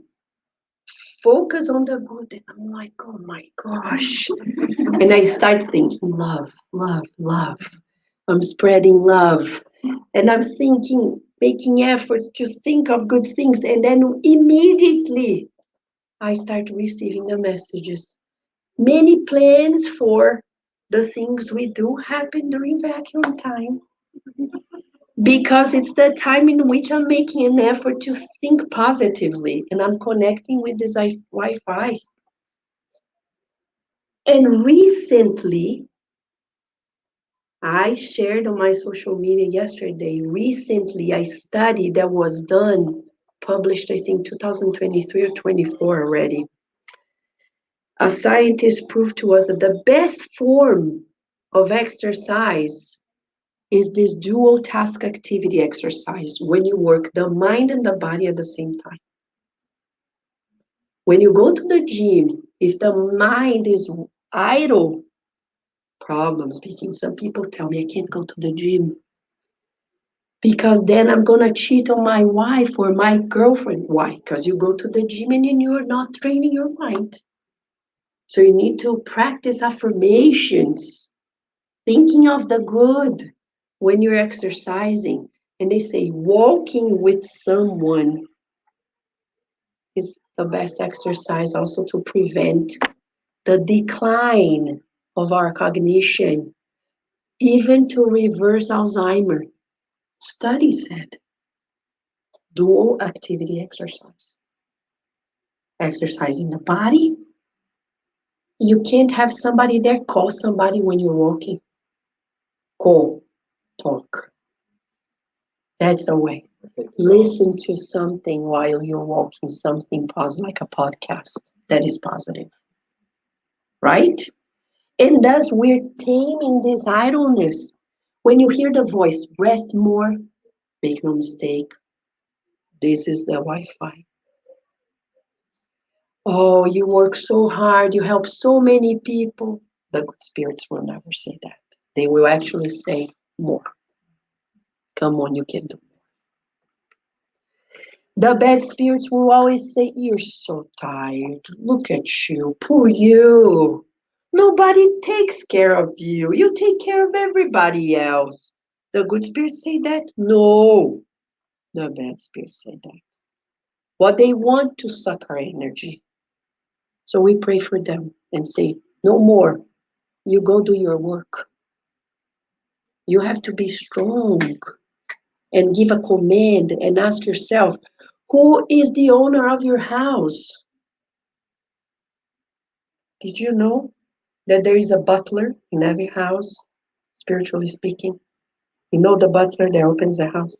Focus on the good. And I'm like, oh my gosh. And I start thinking, love. I'm spreading love. And I'm thinking, making efforts to think of good things. And then immediately I start receiving the messages. Many plans for the things we do happen during vacuum time. Because it's the time in which I'm making an effort to think positively and I'm connecting with this Wi-Fi. And recently, I shared on my social media yesterday, a study that was done, published, I think, 2023 or 24 already. A scientist proved to us that the best form of exercise is this dual task activity exercise when you work the mind and the body at the same time. When you go to the gym, if the mind is idle, problems begin. Some people tell me I can't go to the gym because then I'm going to cheat on my wife or my girlfriend. Why? Because you go to the gym and you're not training your mind. So you need to practice affirmations, thinking of the good when you're exercising. And they say walking with someone is the best exercise also to prevent the decline of our cognition, even to reverse Alzheimer. Study said dual activity exercise. Exercising the body. You can't have somebody there. Call somebody when you're walking. Call, talk. That's the way. Listen to something while you're walking, something positive, like a podcast that is positive. Right? And thus we're taming this idleness. When you hear the voice, rest more, make no mistake, this is the Wi-Fi. Oh, you work so hard, you help so many people. The good spirits will never say that. They will actually say more. Come on, you can do more. The bad spirits will always say, you're so tired. Look at you, poor you. Nobody takes care of you. You take care of everybody else. The good spirits say that? No. The bad spirits say that. What they want to suck our energy. So we pray for them and say, no more. You go do your work. You have to be strong and give a command and ask yourself, who is the owner of your house? Did you know that there is a butler in every house, spiritually speaking? You know the butler that opens the house?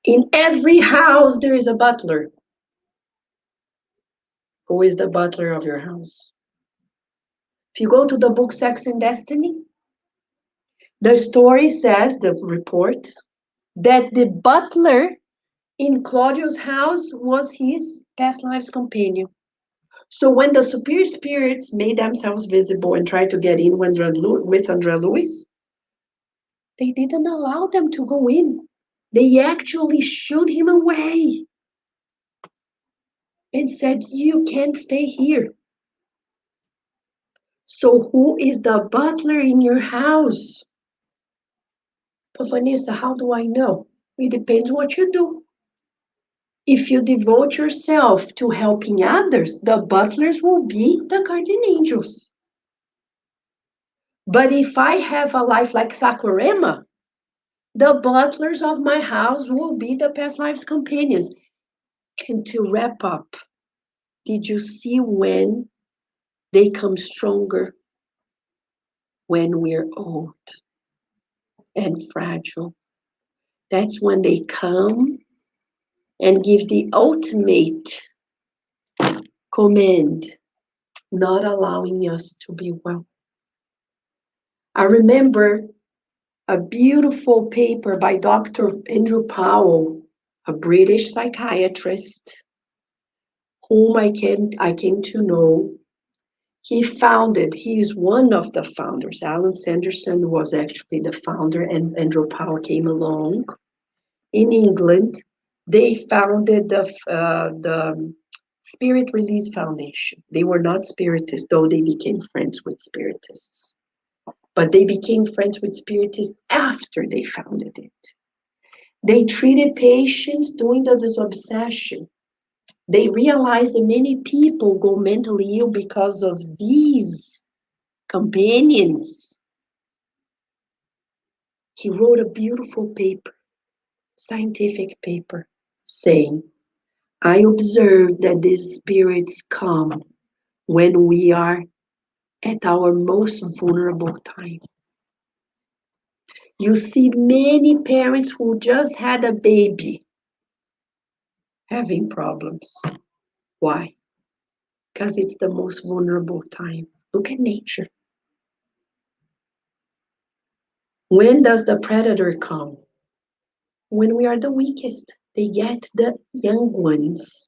In every house, there is a butler. Who is the butler of your house? If you go to the book Sex and Destiny, the story says, the report, that the butler in Claudio's house was his past lives companion. So when the superior spirits made themselves visible and tried to get in with Andrea Lewis, they didn't allow them to go in. They actually shooed him away and said, you can't stay here. So who is the butler in your house? But Vanessa, how do I know? It depends what you do. If you devote yourself to helping others, the butlers will be the guardian angels. But if I have a life like Sakurema, the butlers of my house will be the past lives companions. And to wrap up, did you see when they come stronger? When we're old and fragile. That's when they come and give the ultimate command, not allowing us to be well. I remember a beautiful paper by Dr. Andrew Powell, a British psychiatrist, whom I came to know. He is one of the founders. Alan Sanderson was actually the founder, and Andrew Powell came along. In England, they founded the Spirit Release Foundation. They were not spiritists, though they became friends with spiritists. But they became friends with spiritists after they founded it. They treated patients doing the disobsession. They realized that many people go mentally ill because of these companions. He wrote a beautiful paper, scientific paper, saying, I observe that these spirits come when we are at our most vulnerable time. You see many parents who just had a baby having problems. Why? Because it's the most vulnerable time. Look at nature. When does the predator come? When we are the weakest. They get the young ones.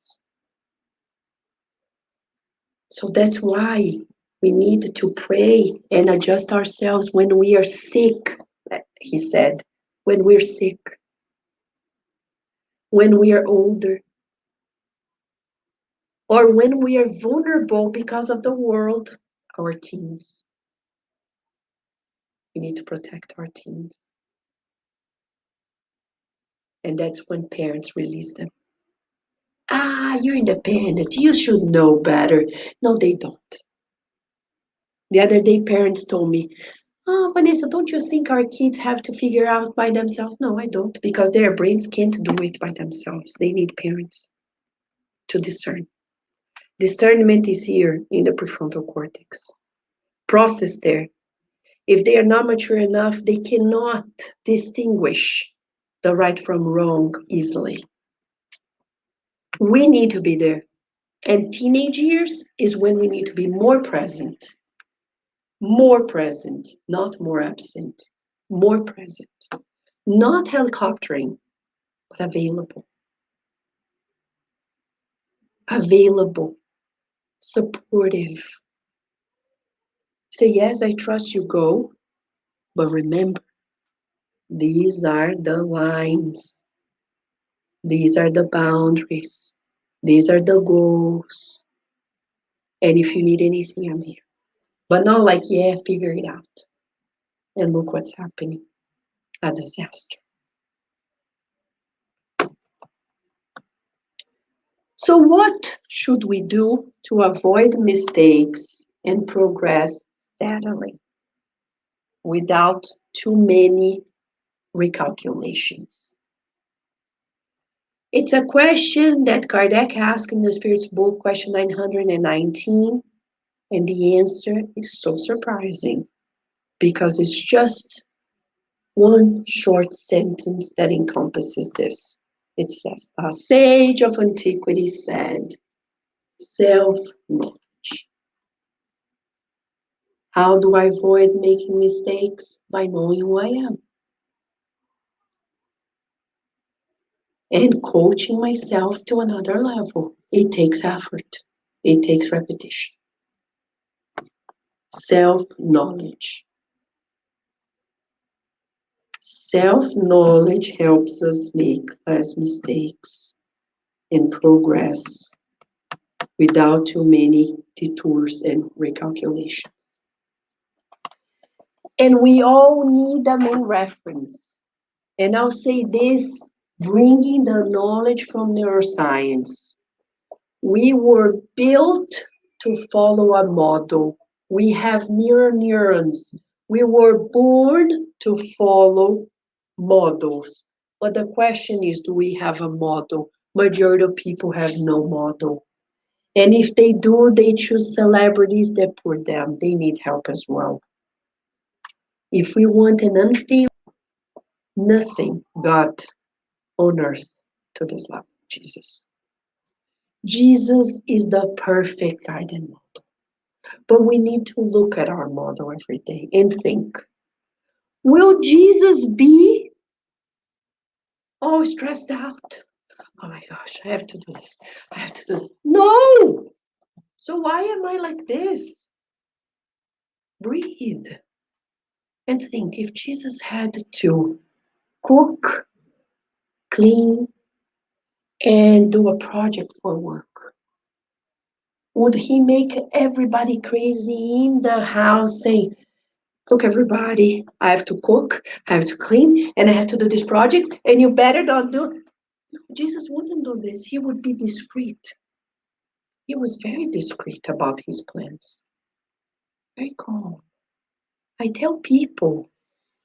So that's why we need to pray and adjust ourselves when we are sick, he said, when we're sick, when we are older, or when we are vulnerable because of the world, our teens. We need to protect our teens. And that's when parents release them. Ah, you're independent. You should know better. No, they don't. The other day, parents told me, oh, Vanessa, don't you think our kids have to figure out by themselves? No, I don't, because their brains can't do it by themselves. They need parents to discern. Discernment is here in the prefrontal cortex. Process there. If they are not mature enough, they cannot distinguish the right from wrong easily. We need to be there. And teenage years is when we need to be more present, not more absent, more present, not helicoptering, but available, supportive. Say, yes, I trust you, go, but remember, these are the lines, these are the boundaries, these are the goals. And if you need anything, I'm here. But not like, yeah, figure it out. And look what's happening. A disaster. So what should we do to avoid mistakes and progress steadily without too many recalculations? It's a question that Kardec asked in the Spirit's Book, question 919, and the answer is so surprising because it's just one short sentence that encompasses this. It says, a sage of antiquity said, self-knowledge. How do I avoid making mistakes? By knowing who I am. And coaching myself to another level. It takes effort. It takes repetition. Self-knowledge. Self-knowledge helps us make less mistakes and progress without too many detours and recalculations. And we all need a main reference. And I'll say this, bringing the knowledge from neuroscience. We were built to follow a model. We have mirror neurons. We were born to follow models. But the question is, do we have a model? Majority of people have no model. And if they do, they choose celebrities that put them. They need help as well. If we want an unfailing, nothing got on earth to this level, Jesus. Jesus is the perfect guiding model. But we need to look at our model every day and think, will Jesus be all stressed out? Oh my gosh, I have to do this. I have to do it. No! So why am I like this? Breathe and think, if Jesus had to cook, clean, and do a project for work, would he make everybody crazy in the house saying, look, everybody, I have to cook, I have to clean, and I have to do this project, and you better not do it. No, Jesus wouldn't do this. He would be discreet. He was very discreet about his plans. Very calm. I tell people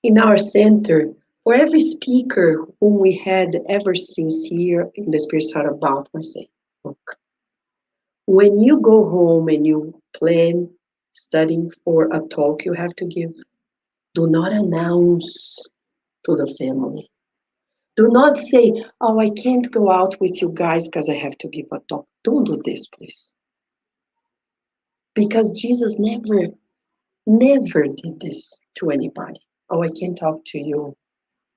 in our center, for every speaker whom we had ever since here in the Spirit Heart about, I say, look, when you go home and you plan studying for a talk you have to give, do not announce to the family. Do not say, oh, I can't go out with you guys because I have to give a talk. Don't do this, please. Because Jesus never did this to anybody. Oh, I can't talk to you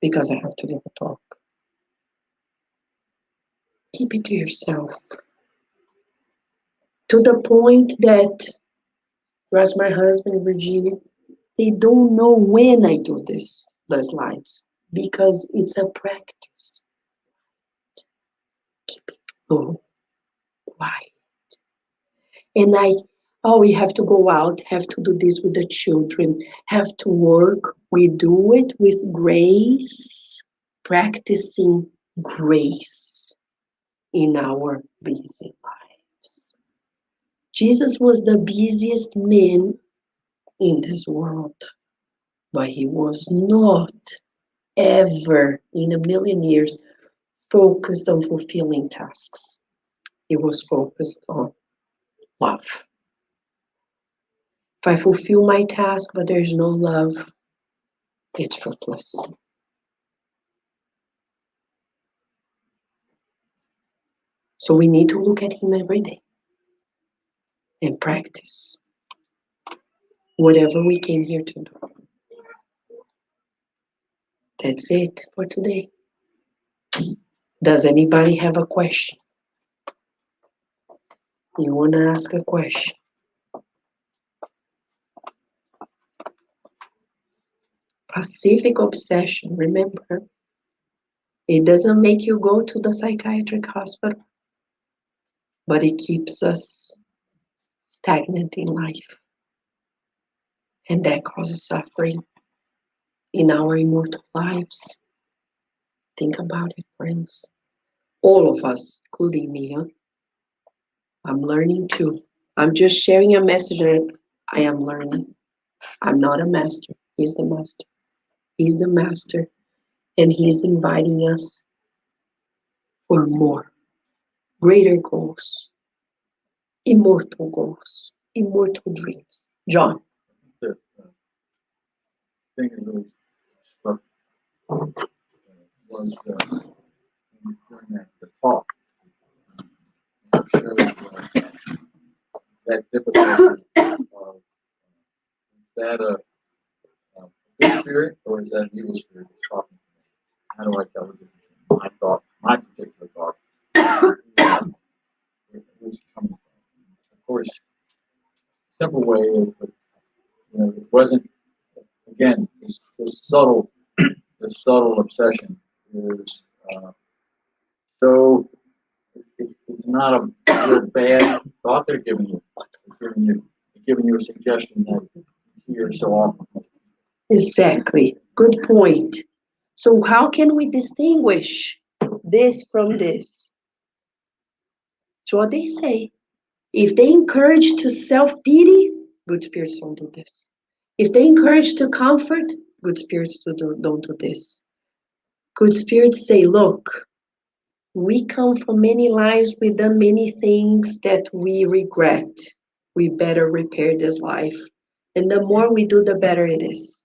because I have to give a talk. Keep it to yourself. To the point that, Russ, my husband, Virginia, they don't know when I do the slides, because it's a practice. Keep it low, quiet. And we have to go out, have to do this with the children, have to work. We do it with grace, practicing grace in our busy lives. Jesus was the busiest man in this world, but he was not ever in a million years focused on fulfilling tasks. He was focused on love. If I fulfill my task, but there's no love, it's fruitless. So we need to look at him every day and practice whatever we came here to do. That's it for today. Does anybody have a question? You want to ask a question? Pacific obsession, remember, it doesn't make you go to the psychiatric hospital, but it keeps us stagnant in life. And that causes suffering in our immortal lives. Think about it, friends. All of us, including me, huh? I'm learning too. I'm just sharing a message that I am learning. I'm not a master. He's the master. He's the master. And he's inviting us for more, greater goals, immortal dreams. John. The thing that really struck was during the talk, showed that difficulty of, is that a good spirit or is that an evil spirit that's talking to me? How do I tell the difference between my thoughts, my particular thoughts, where it's coming from? Of course, simple way is, but, it wasn't, again, this subtle obsession is so it's not a real bad thought they're giving you. They're giving you a suggestion that you hear so often. Exactly. Good point. So how can we distinguish this from this? So what they say, if they encourage to self-pity, good spirits don't do this. If they encourage to comfort, good spirits don't do this. Good spirits say, look, we come from many lives, we've done many things that we regret. We better repair this life. And the more we do, the better it is.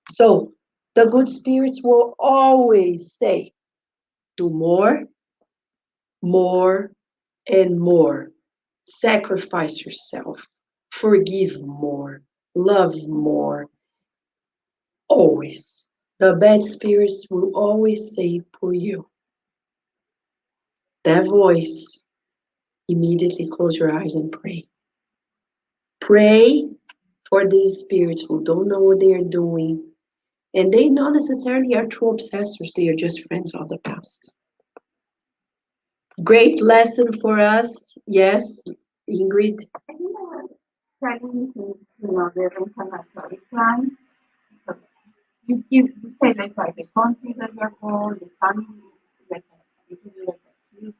So the good spirits will always say, do more, more, and more. Sacrifice yourself. Forgive more. Love more. Always. The bad spirits will always say, poor you. That voice, immediately close your eyes and pray. Pray for these spirits who don't know what they are doing. And they not necessarily are true obsessors. They are just friends of the past. Great lesson for us. Yes, Ingrid. I think training is, the reincarnatory plan. Because you say like the country that you're born, the family, like you do like a kid,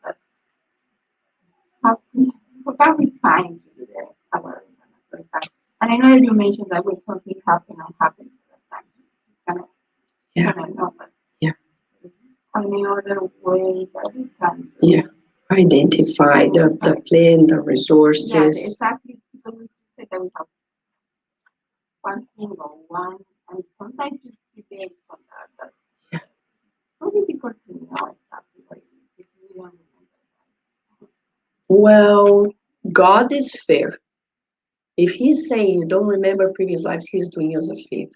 but how we find you there, our reincarnatory plan. And I know that you mentioned that when something happened or happened at that time, it's kind of know, but Yeah. any other way that we can Identify the plan, the yeah, resources. exactly because we say that we have one thing or one, and sometimes you debate from that, but Yeah. it's so difficult to know exactly what it is if you don't remember. Well, God is fair. If he's saying you don't remember previous lives, he's doing us a favor.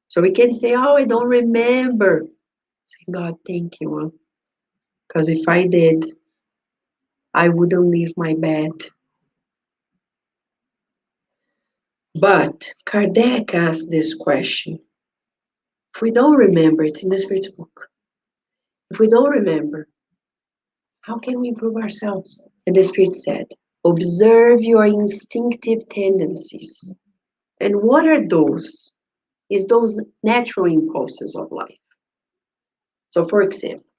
So we can say, oh, I don't remember. Say, God, thank you. Because if I did, I wouldn't leave my bed. But Kardec asked this question. If we don't remember, it's in the Spirit's book. If we don't remember, how can we improve ourselves? And the Spirit said, observe your instinctive tendencies. And what are those? Is those natural impulses of life. So for example,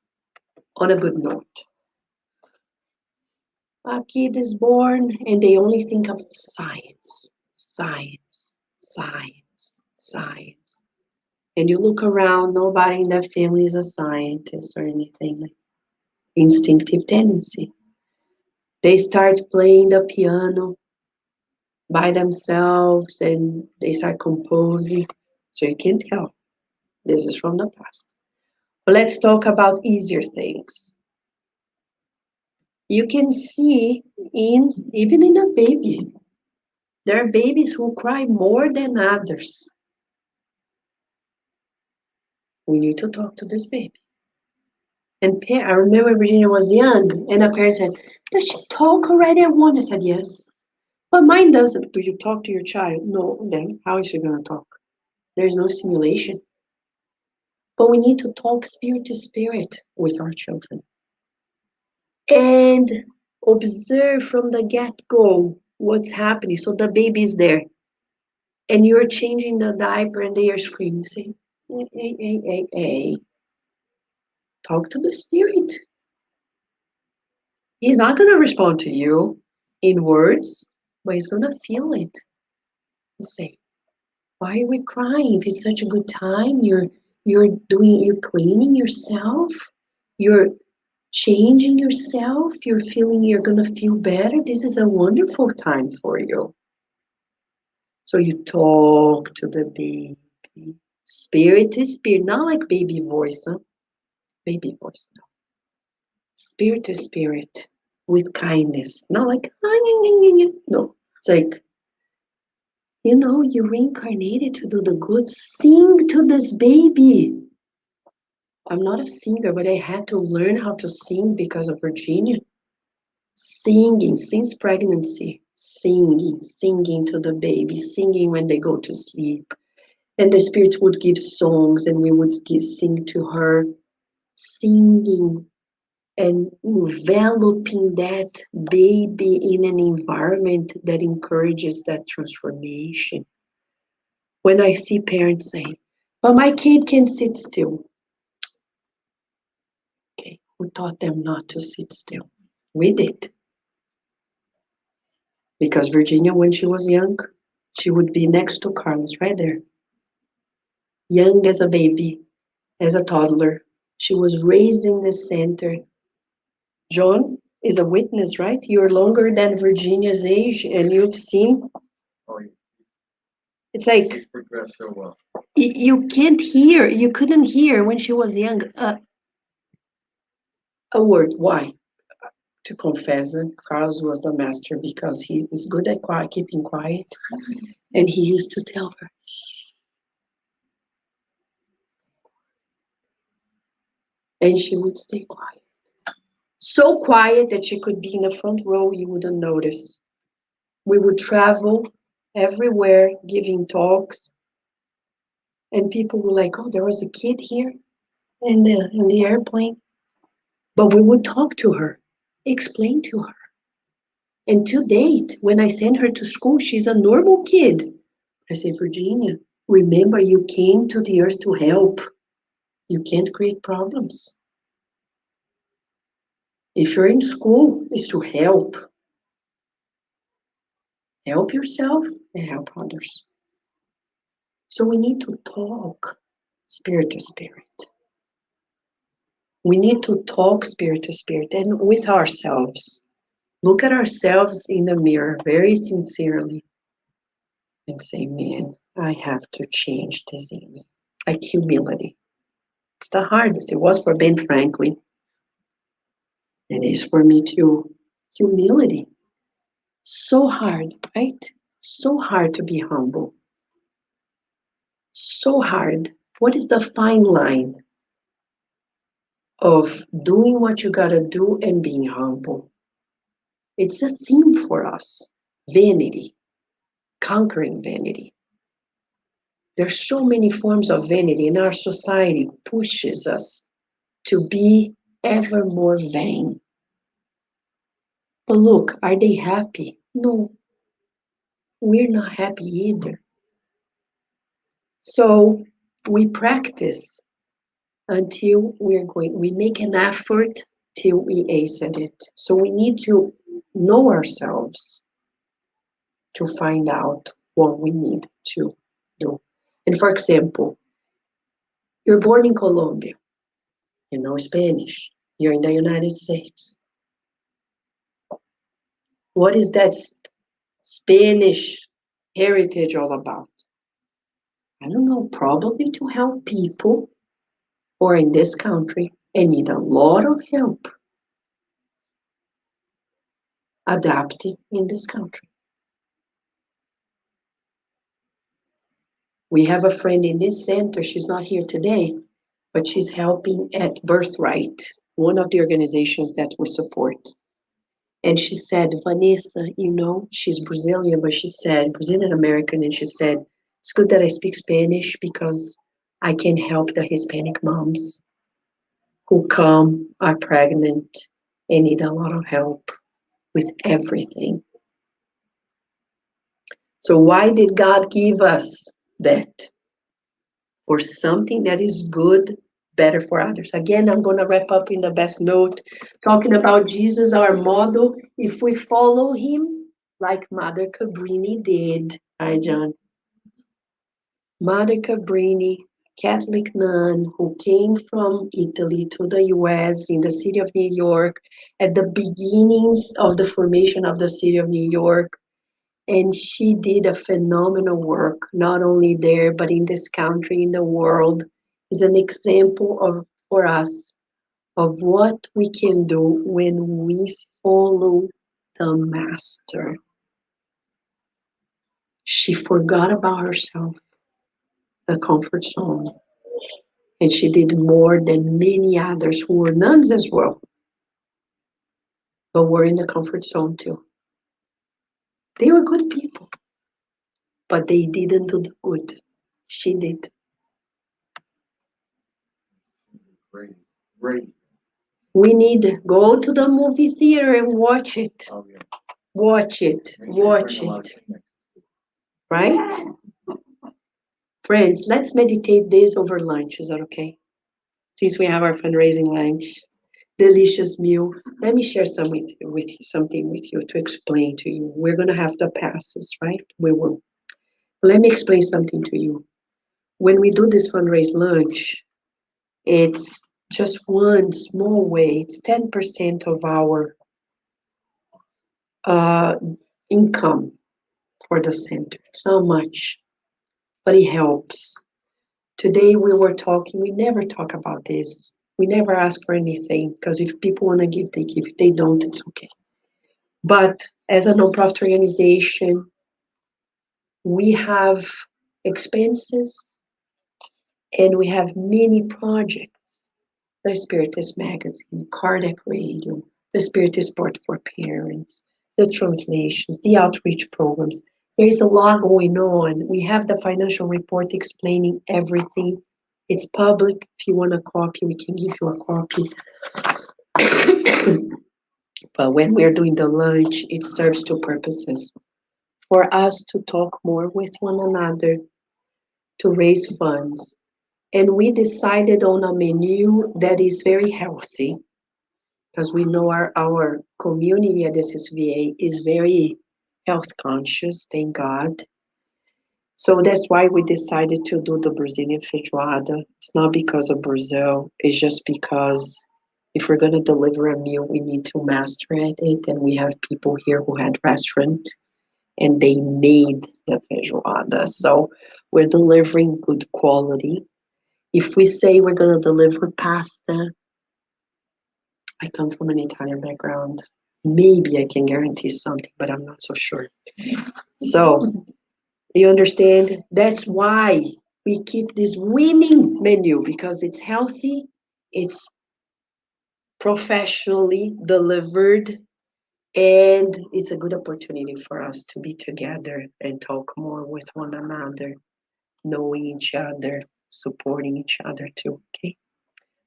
on a good note, a kid is born and they only think of science, science, science, science. And you look around, nobody in that family is a scientist or anything. Like instinctive tendency. They start playing the piano by themselves and they start composing. So you can tell this is from the past. But let's talk about easier things. You can see even in a baby, there are babies who cry more than others. We need to talk to this baby. And I remember Virginia was young, and a parent said, does she talk already at 1? I said, yes. But mine doesn't. Do you talk to your child? No. Then how is she going to talk? There's no stimulation. But we need to talk spirit to spirit with our children. And observe from the get-go what's happening. So the baby is there. And you're changing the diaper and they are screaming, saying, hey. Talk to the spirit. He's not going to respond to you in words, but he's going to feel it. And say, why are we crying? If it's such a good time, you're cleaning yourself, you're changing yourself, you're going to feel better. This is a wonderful time for you. So you talk to the baby, spirit to spirit, not like baby voice, huh? Baby voice, no. Spirit to spirit with kindness, not like, no. It's like, you reincarnated to do the good. Sing to this baby. I'm not a singer, but I had to learn how to sing because of Virginia. Singing since pregnancy, singing to the baby, singing when they go to sleep. And the spirits would give songs and we would sing to her, singing and enveloping that baby in an environment that encourages that transformation. When I see parents saying, but my kid can sit still. Okay, who taught them not to sit still? We did. Because Virginia, when she was young, she would be next to Carlos, right there. Young as a baby, as a toddler. She was raised in the center. John is a witness, right? You're longer than Virginia's age, and you've seen. Oh, yeah. It's like He's progressed so well. you couldn't hear when she was young a word. Why? To confess it, Carlos was the master because he is good at keeping quiet. And he used to tell her, and she would stay quiet. So quiet that she could be in the front row, you wouldn't notice. We would travel everywhere giving talks, and people were like, oh, there was a kid here in the airplane. But we would talk to her, explain to her. And to date, when I send her to school, she's a normal kid. I say, Virginia, remember you came to the earth to help. You can't create problems. If you're in school, it's to help. Help yourself and help others. So we need to talk spirit to spirit. We need to talk spirit to spirit and with ourselves. Look at ourselves in the mirror very sincerely and say, man, I have to change this in me. Like humility. It's the hardest. It was for Ben Franklin. It is for me too. Humility. So hard, right? So hard to be humble. So hard. What is the fine line of doing what you gotta do and being humble? It's a theme for us. Vanity, conquering vanity. There's so many forms of vanity, and our society pushes us to be ever more vain. But look, are they happy? No, we're not happy either. So we practice until we make an effort till we ace at it. So we need to know ourselves to find out what we need to do. And for example, you're born in Colombia, you know Spanish, you're in the United States. What is that Spanish heritage all about? I don't know, probably to help people who are in this country and need a lot of help adapting in this country. We have a friend in this center, she's not here today, but she's helping at Birthright, one of the organizations that we support. And she said, Vanessa, you know, she's Brazilian, but she said, Brazilian American, and she said, it's good that I speak Spanish because I can help the Hispanic moms who come, are pregnant, and need a lot of help with everything. So why did God give us that? For something that is good, better for others. Again, I'm going to wrap up in the best note, talking about Jesus, our model. If we follow him, like Mother Cabrini did. Hi, John. Mother Cabrini, Catholic nun who came from Italy to the US in the city of New York at the beginnings of the formation of the city of New York. And she did a phenomenal work, not only there, but in this country, in the world, is an example of for us of what we can do when we follow the master. She forgot about herself, the comfort zone, and she did more than many others who were nuns as well, but were in the comfort zone too. They were good people, but they didn't do the good. She did. Great, great. We need go to the movie theater and watch it. Oh, yeah. Watch it. Make sure you Watch bring a lot it. of picnics. Right? Friends, let's meditate this over lunch. Is that okay? Since we have our fundraising lunch, delicious meal. Let me share some with you, something with you to explain to you. We're gonna have the passes, right? We will. Let me explain something to you. When we do this fundraise lunch, it's just one small way. It's 10% of our uh, income for the center. It's not much, but it helps. Today we were talking, we never talk about this. We never ask for anything because if people want to give, they give. If they don't, it's okay. But as a nonprofit organization, we have expenses and we have many projects. The Spiritist Magazine, Cardiac Radio, the Spiritist Sport for Parents, the translations, the outreach programs. There is a lot going on. We have the financial report explaining everything. It's public. If you want a copy, we can give you a copy. But when we're doing the lunch, it serves two purposes. For us to talk more with one another, to raise funds. And we decided on a menu that is very healthy because we know our community at SSVA is very health conscious, thank God. So that's why we decided to do the Brazilian feijoada. It's not because of Brazil, it's just because if we're going to deliver a meal, we need to master at it. And we have people here who had restaurant and they made the feijoada. So we're delivering good quality. If we say we're going to deliver pasta, I come from an Italian background. Maybe I can guarantee something, but I'm not so sure. So, you understand? That's why we keep this winning menu because it's healthy, it's professionally delivered, And it's a good opportunity for us to be together and talk more with one another, knowing each other, supporting each other too. Okay,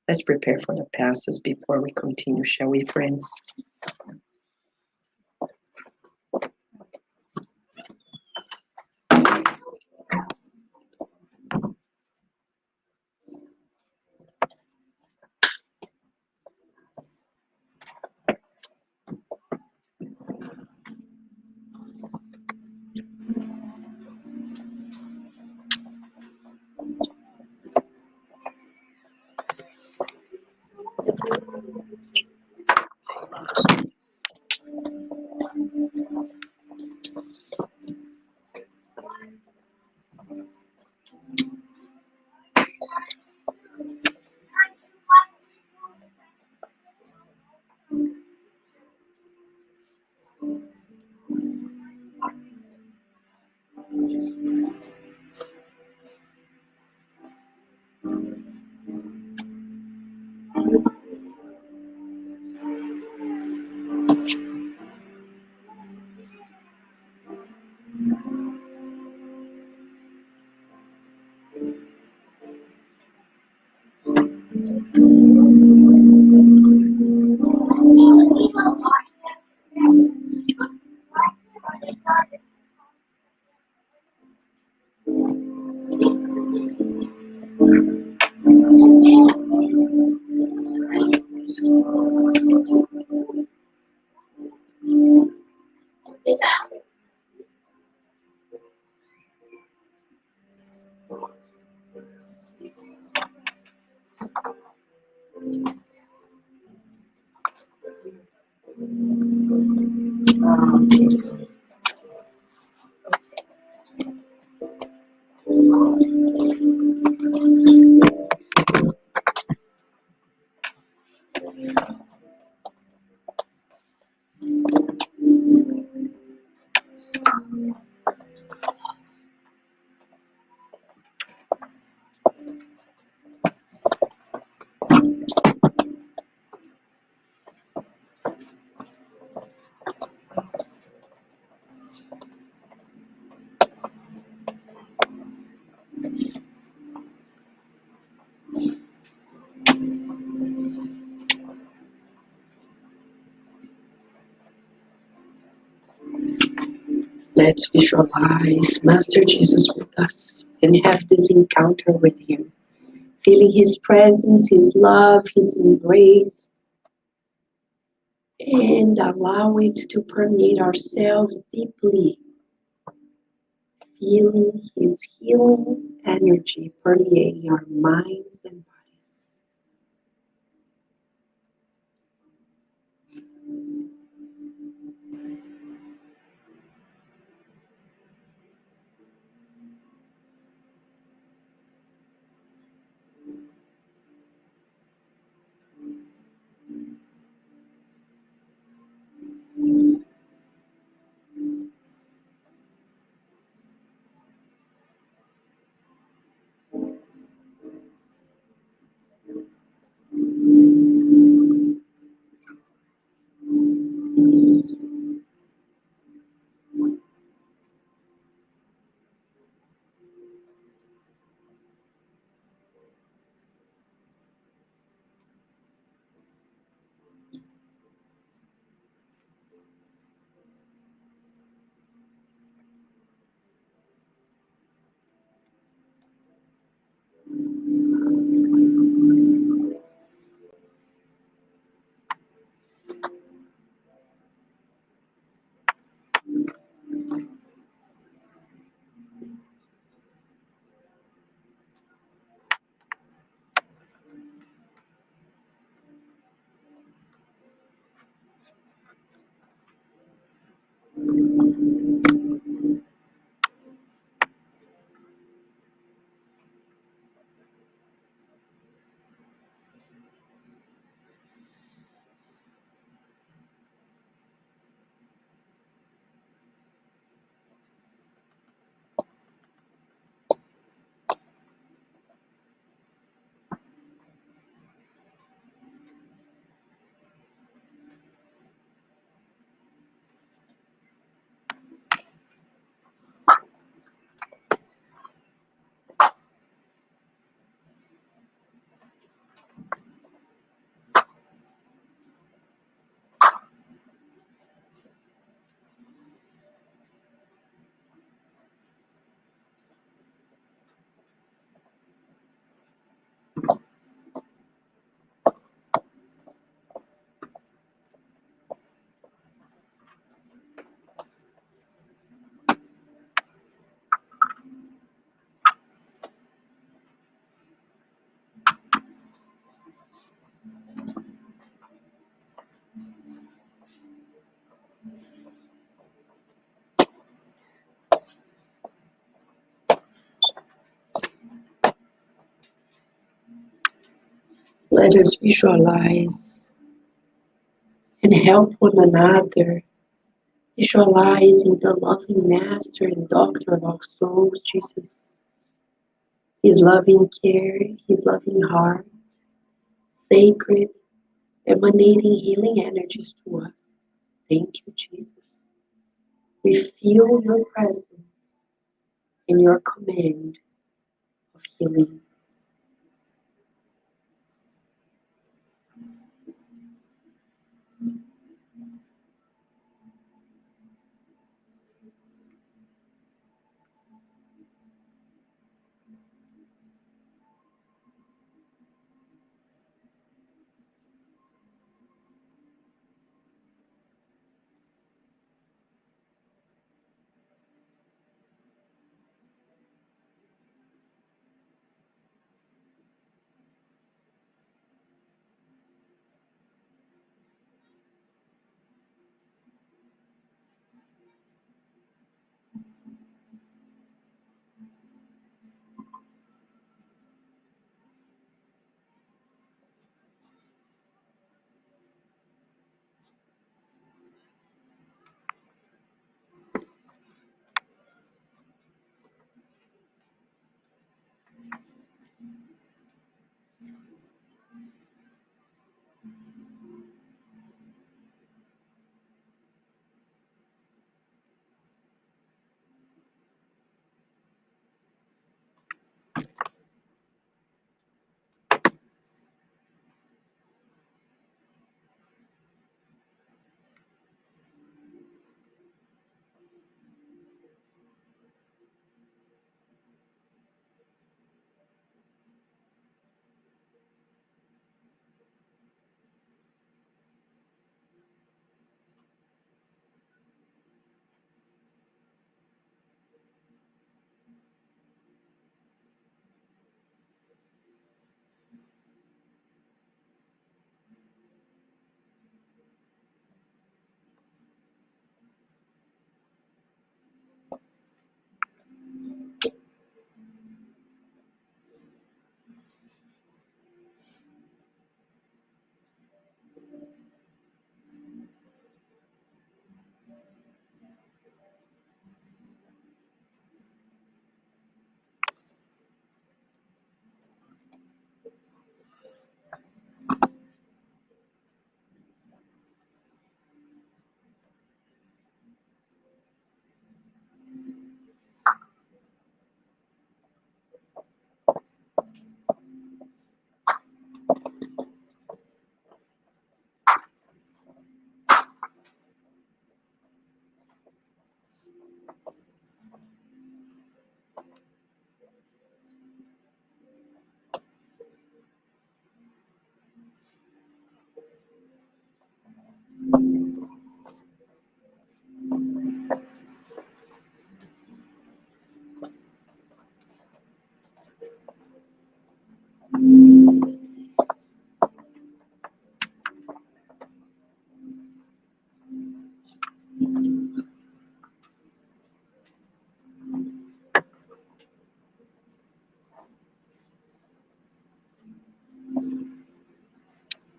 let's prepare for the passes before we continue, shall we, friends? Let's visualize Master Jesus with us and have this encounter with Him, feeling His presence, His love, His embrace, and allow it to permeate ourselves deeply, feeling His healing energy permeating our minds and bodies. Let us visualize and help one another, visualizing the loving Master and Doctor of all souls, Jesus, His loving care, His loving heart, sacred, emanating healing energies to us. Thank you, Jesus. We feel your presence and your command of healing.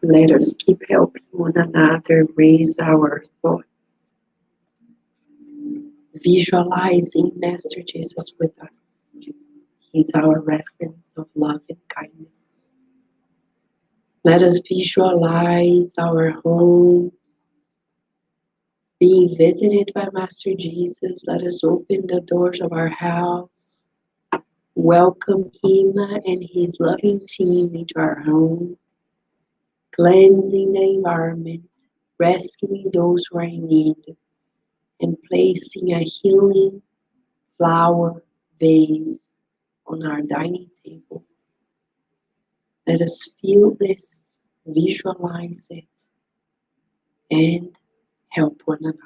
Let us keep helping one another raise our thoughts, visualizing Master Jesus with us. He's our reference of love and kindness. Let us visualize our homes being visited by Master Jesus. Let us open the doors of our house, welcome Him and His loving team into our home, cleansing the environment, rescuing those who are in need, and placing a healing flower vase on our dining table. Let us feel this, visualize it, and help one another.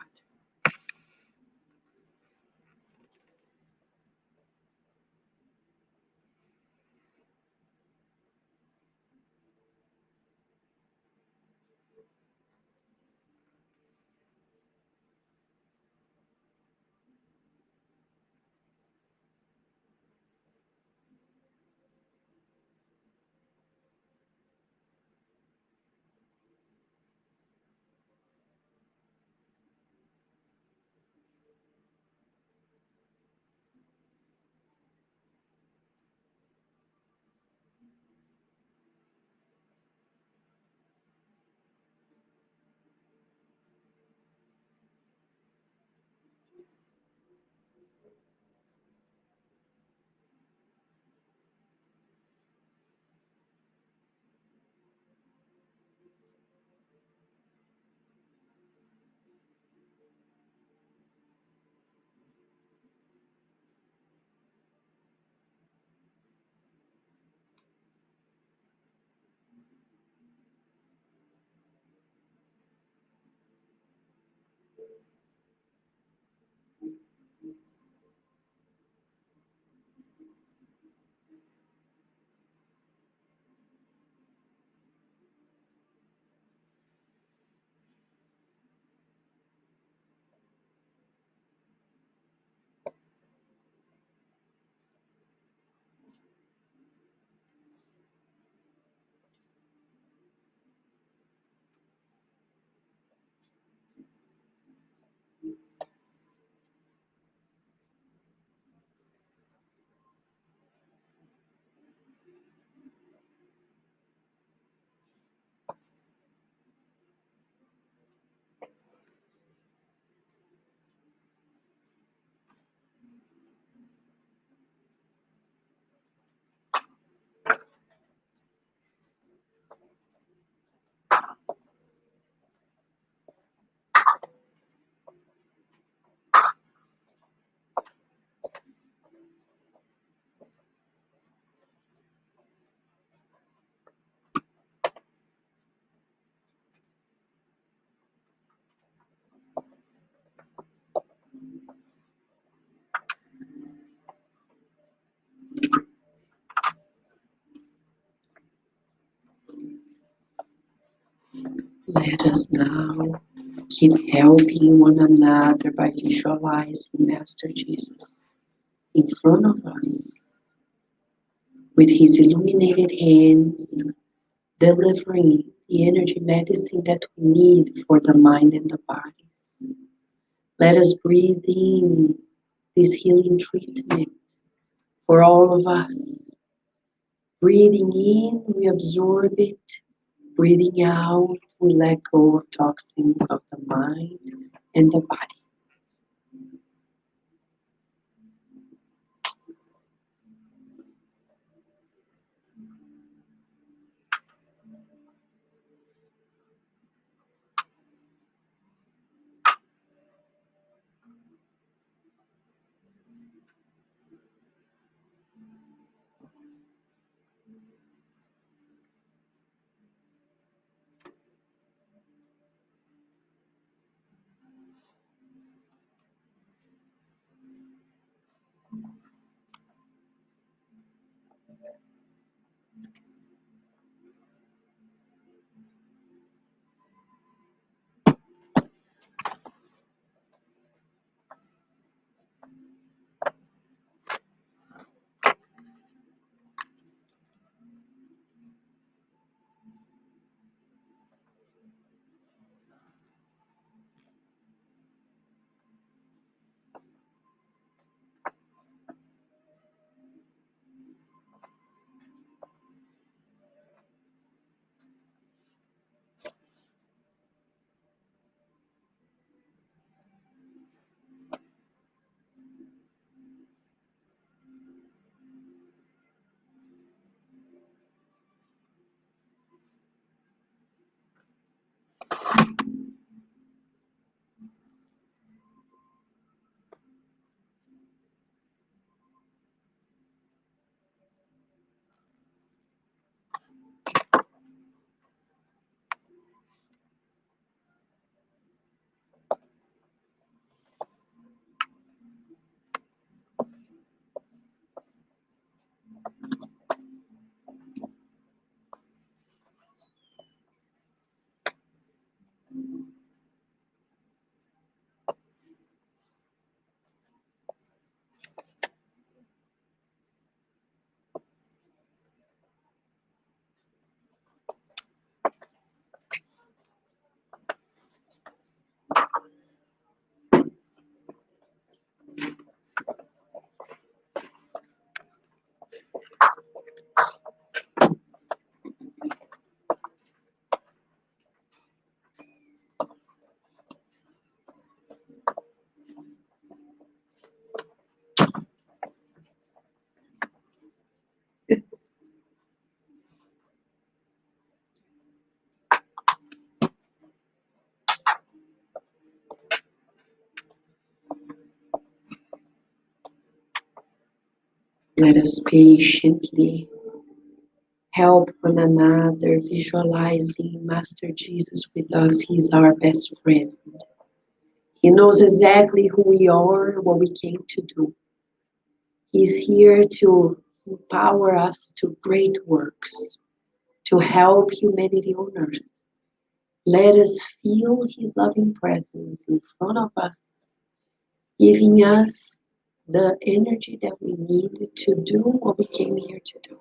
Let us now keep helping one another by visualizing Master Jesus in front of us with his illuminated hands, delivering the energy medicine that we need for the mind and the bodies. Let us breathe in this healing treatment for all of us. Breathing in, we absorb it. Breathing out, we let go of toxins of the mind and the body. Let us patiently help one another, visualizing Master Jesus with us. He's our best friend. He knows exactly who we are, what we came to do. He's here to empower us to great works, to help humanity on earth. Let us feel his loving presence in front of us, giving us the energy that we need to do what we came here to do.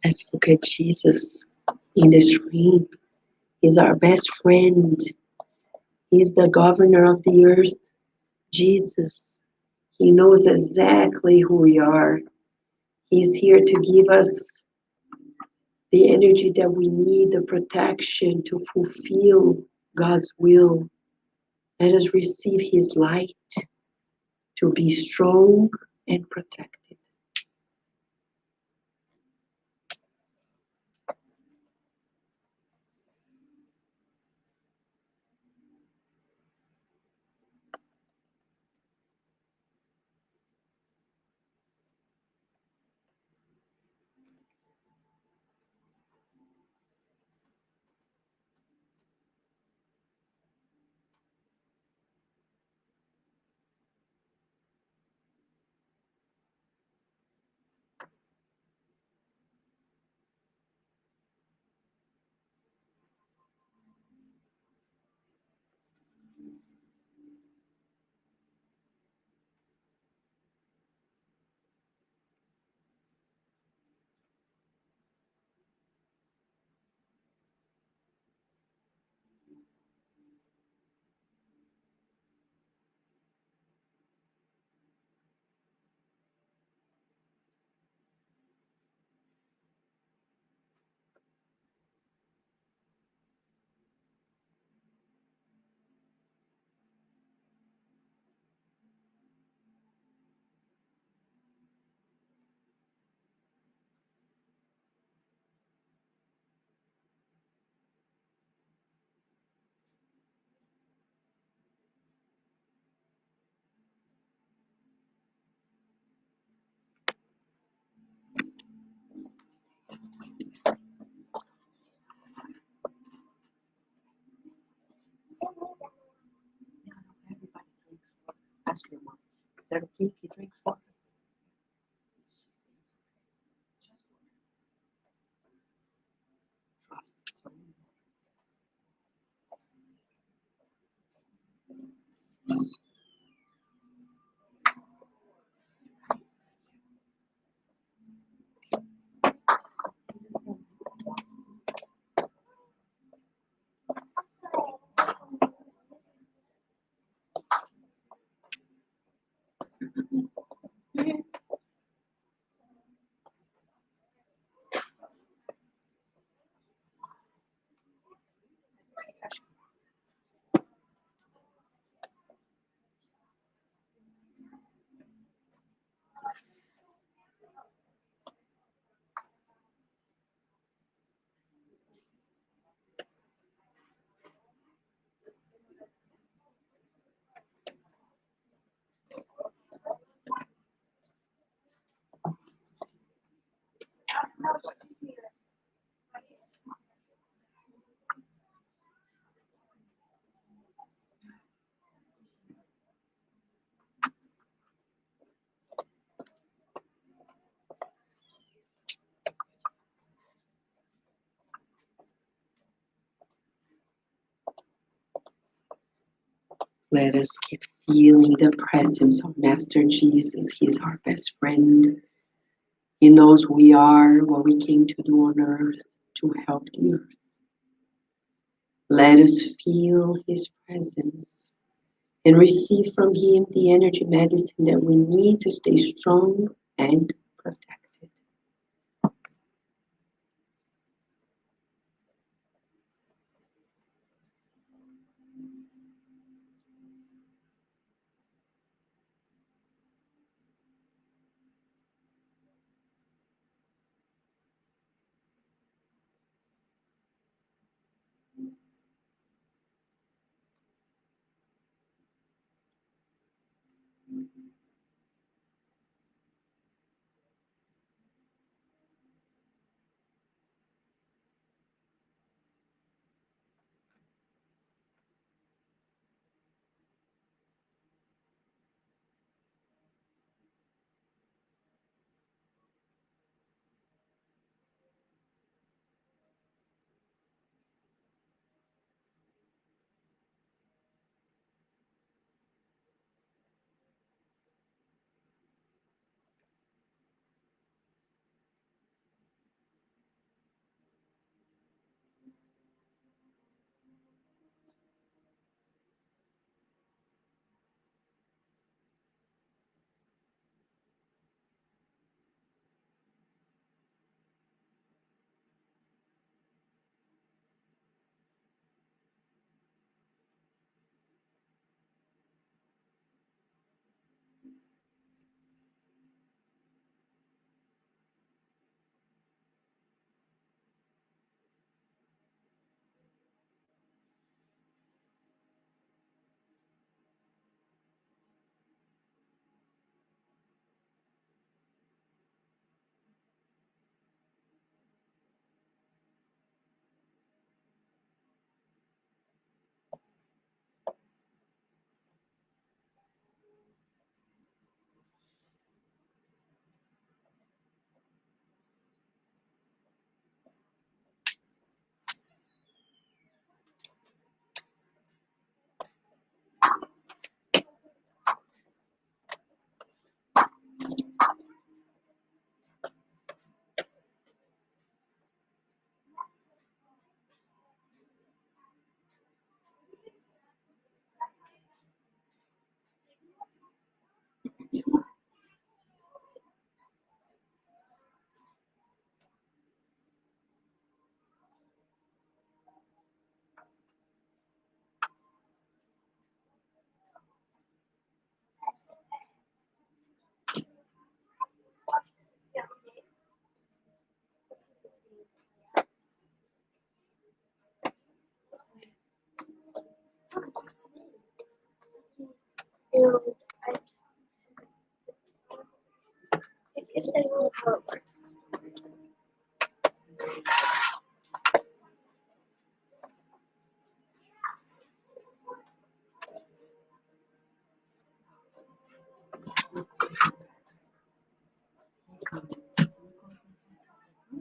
Let's look at Jesus in the screen. He's our best friend. He's the governor of the earth. Jesus, he knows exactly who we are. He's here to give us the energy that we need, the protection to fulfill God's will. Let us receive his light to be strong and protected. Ask your mom. Is that okay if he drinks water? Trust. Let us keep feeling the presence of Master Jesus. He's our best friend. He knows who we are, what we came to do on earth to help the earth. Let us feel his presence and receive from him the energy medicine that we need to stay strong and protected.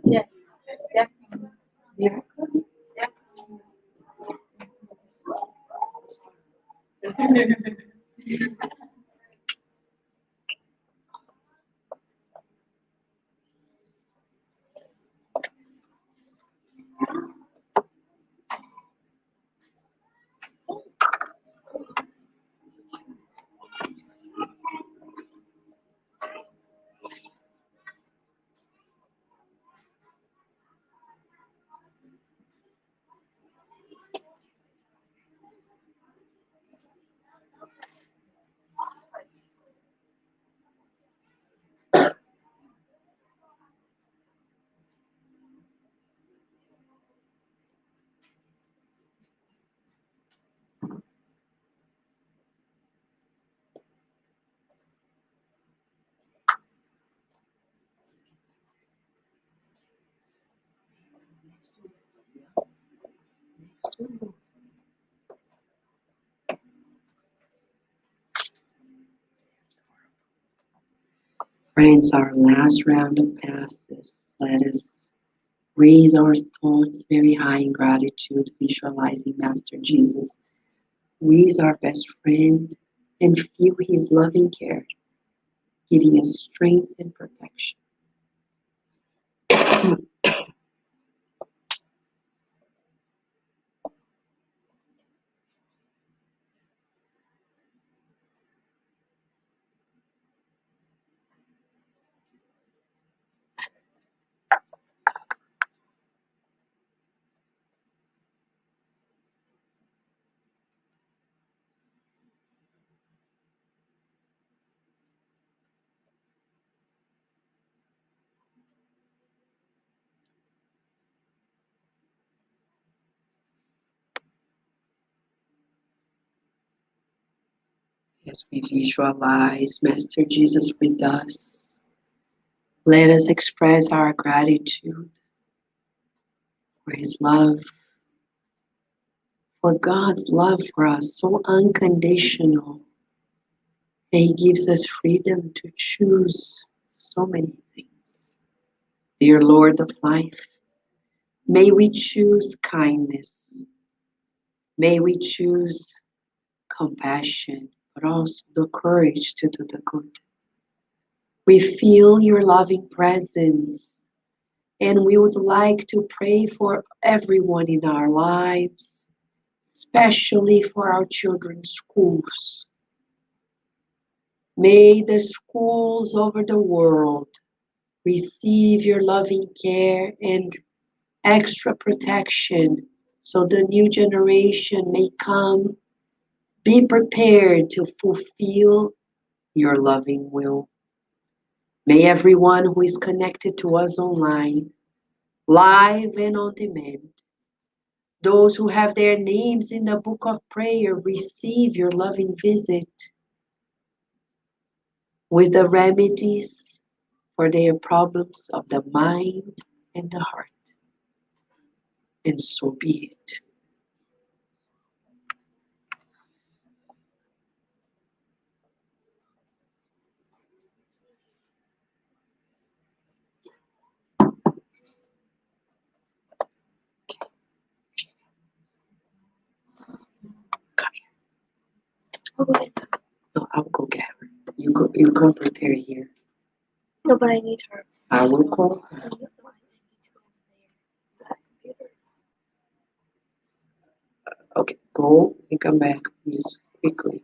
Yeah. Yeah. Yeah. Friends, our last round of passes. Let us raise our thoughts very high in gratitude, visualizing Master Jesus, who is our best friend, and feel his loving care, giving us strength and protection. As we visualize Master Jesus with us, let us express our gratitude for his love, for God's love for us, so unconditional. And he gives us freedom to choose so many things. Dear Lord of life, may we choose kindness. May we choose compassion, but also the courage to do the good. We feel your loving presence, and we would like to pray for everyone in our lives, especially for our children's schools. May the schools over the world receive your loving care and extra protection so the new generation may come. Be prepared to fulfill your loving will. May everyone who is connected to us online, live and on demand, those who have their names in the book of prayer, receive your loving visit with the remedies for their problems of the mind and the heart. And so be it. No, I'll go get her. You come prepare here. No, but I need her. I will call her. Okay, go and come back, please, quickly.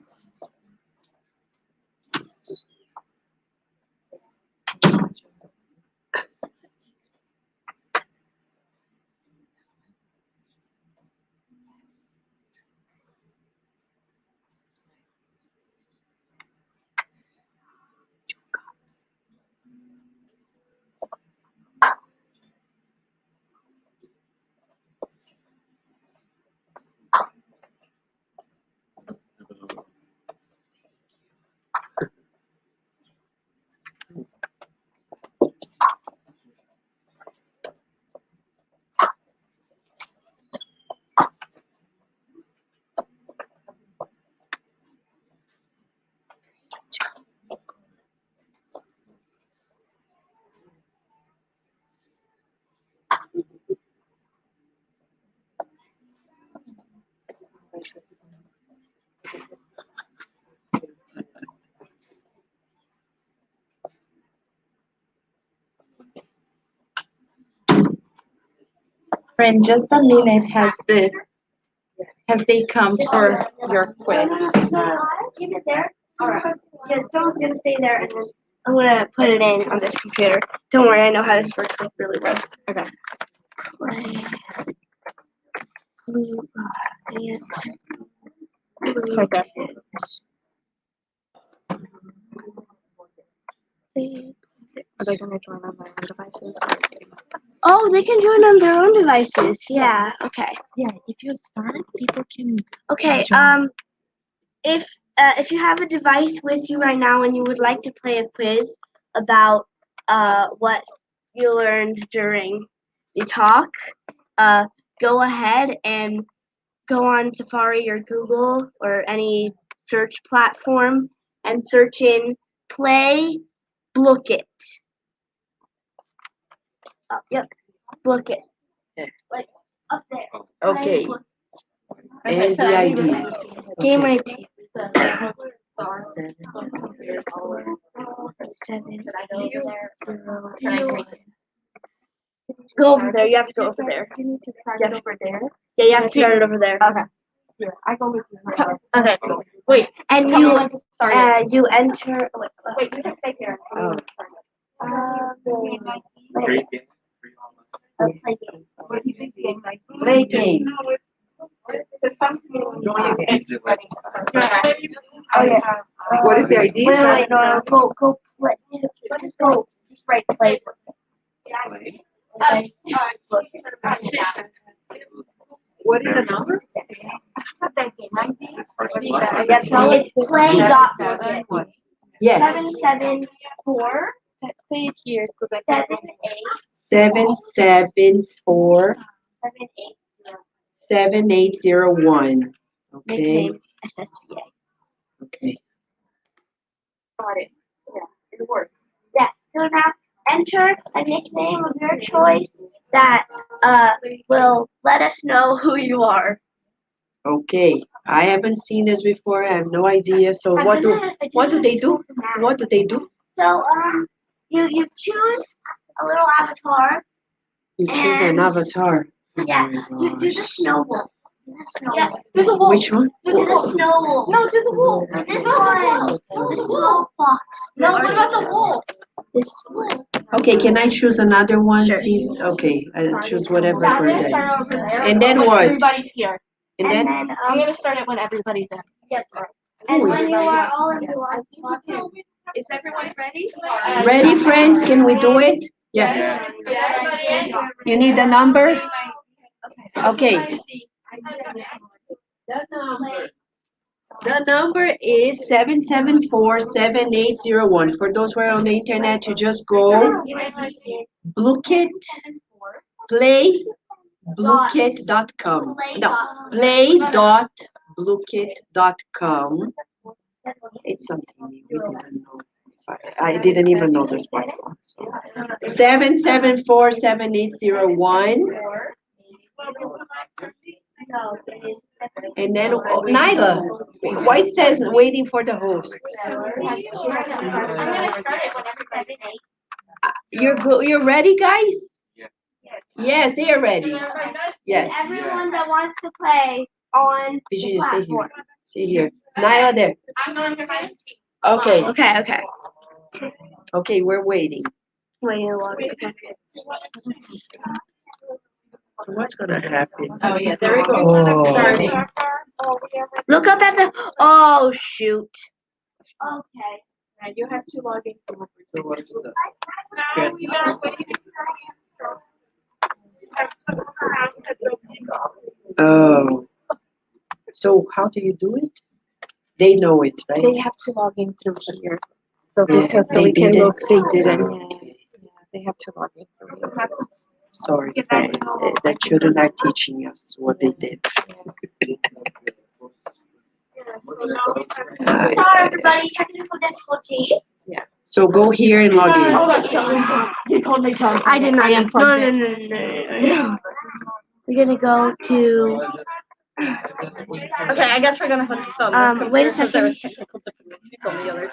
Friend, just a minute. Has they come for your quiz? Keep it there. Alright. Yeah, someone's gonna stay there and then I'm gonna put it in on this computer. Don't worry, I know how this works like really well. Okay. Play. Blue it. It's right there. Are they gonna join on their own devices? Oh, they can join on their own devices. Yeah. Okay. Yeah, if you start, people can. Okay. If you have a device with you right now and you would like to play a quiz about what you learned during the talk, go ahead and go on Safari or Google or any search platform and search in Play Blook It. Yep, Blook It. Yeah. Like up there. Okay. Play And the ID. Game Okay. ID. 78001. Go over there. You have to go over there. You need to start it over there. Yeah, you have to start it over there. Okay. Here, I go with you. Okay. Wait, and Tell me you when to start it. you enter. Wait, you can stay here. Oh. Play game. Oh yeah. What is the ID? Wait, no, go play. Just go. Just write play. Okay. What is the number? Yes, no, it's play dot Yes. 774 Say it here so that 774 78 7801. Okay. nickname SSVA. Okay. got it. Yeah, it works. Yeah. So now enter a nickname of your choice that will let us know who you are. Okay. I haven't seen this before. I have no idea. So what do they do? What do they do? So you choose a little avatar. You choose an avatar. Yeah. Oh my Do the gosh. snowball. Do the snowball. Do the wolf. Which one? Do the snowball. No, do the wolf. This one. The snow fox. No, what about the wolf? This one. Okay, can I choose another one? Sure. Since okay, I'll choose whatever I'm for gonna that. start over there. And then when what? Everybody's here. And then I'm gonna start it when everybody's in. Yep. And Who is when you are all in Is everyone ready? ready, friends? Can we do it? Yeah. You need the number? Okay. The number is 774-7801. For those who are on the internet, you just go Blookit, play Blookit.com. No, play.blookit.com. It's something we didn't know. I didn't even know this platform. So 774-7801. And then Nyla, why it says waiting for the host? I'm gonna start it when everybody's You're ready, guys? Yes, they are ready. Yes. Everyone that wants to play on the Virginia, stay here. platform. Stay here. Nyla there. I'm on your team. Okay. Okay. Okay, we're waiting. Wait a while. Okay. So what's gonna happen? Oh yeah, there we go. Oh. Starting. Look up at the. Oh shoot. Okay. And you have to log in from Oh. So how do you do it? They know it, right? They have to log in through here. So Yeah, because they we can didn't. look, they didn't. Okay. Yeah, they have to log in through here. Sorry, friends. The children are teaching us what they did. Sorry, everybody. Technical difficulties. So go here and log in. You told me to. I did not. No. We're gonna go to Okay, I guess we're gonna put this on this Wait a computer because there second. was technical difficulties on the other.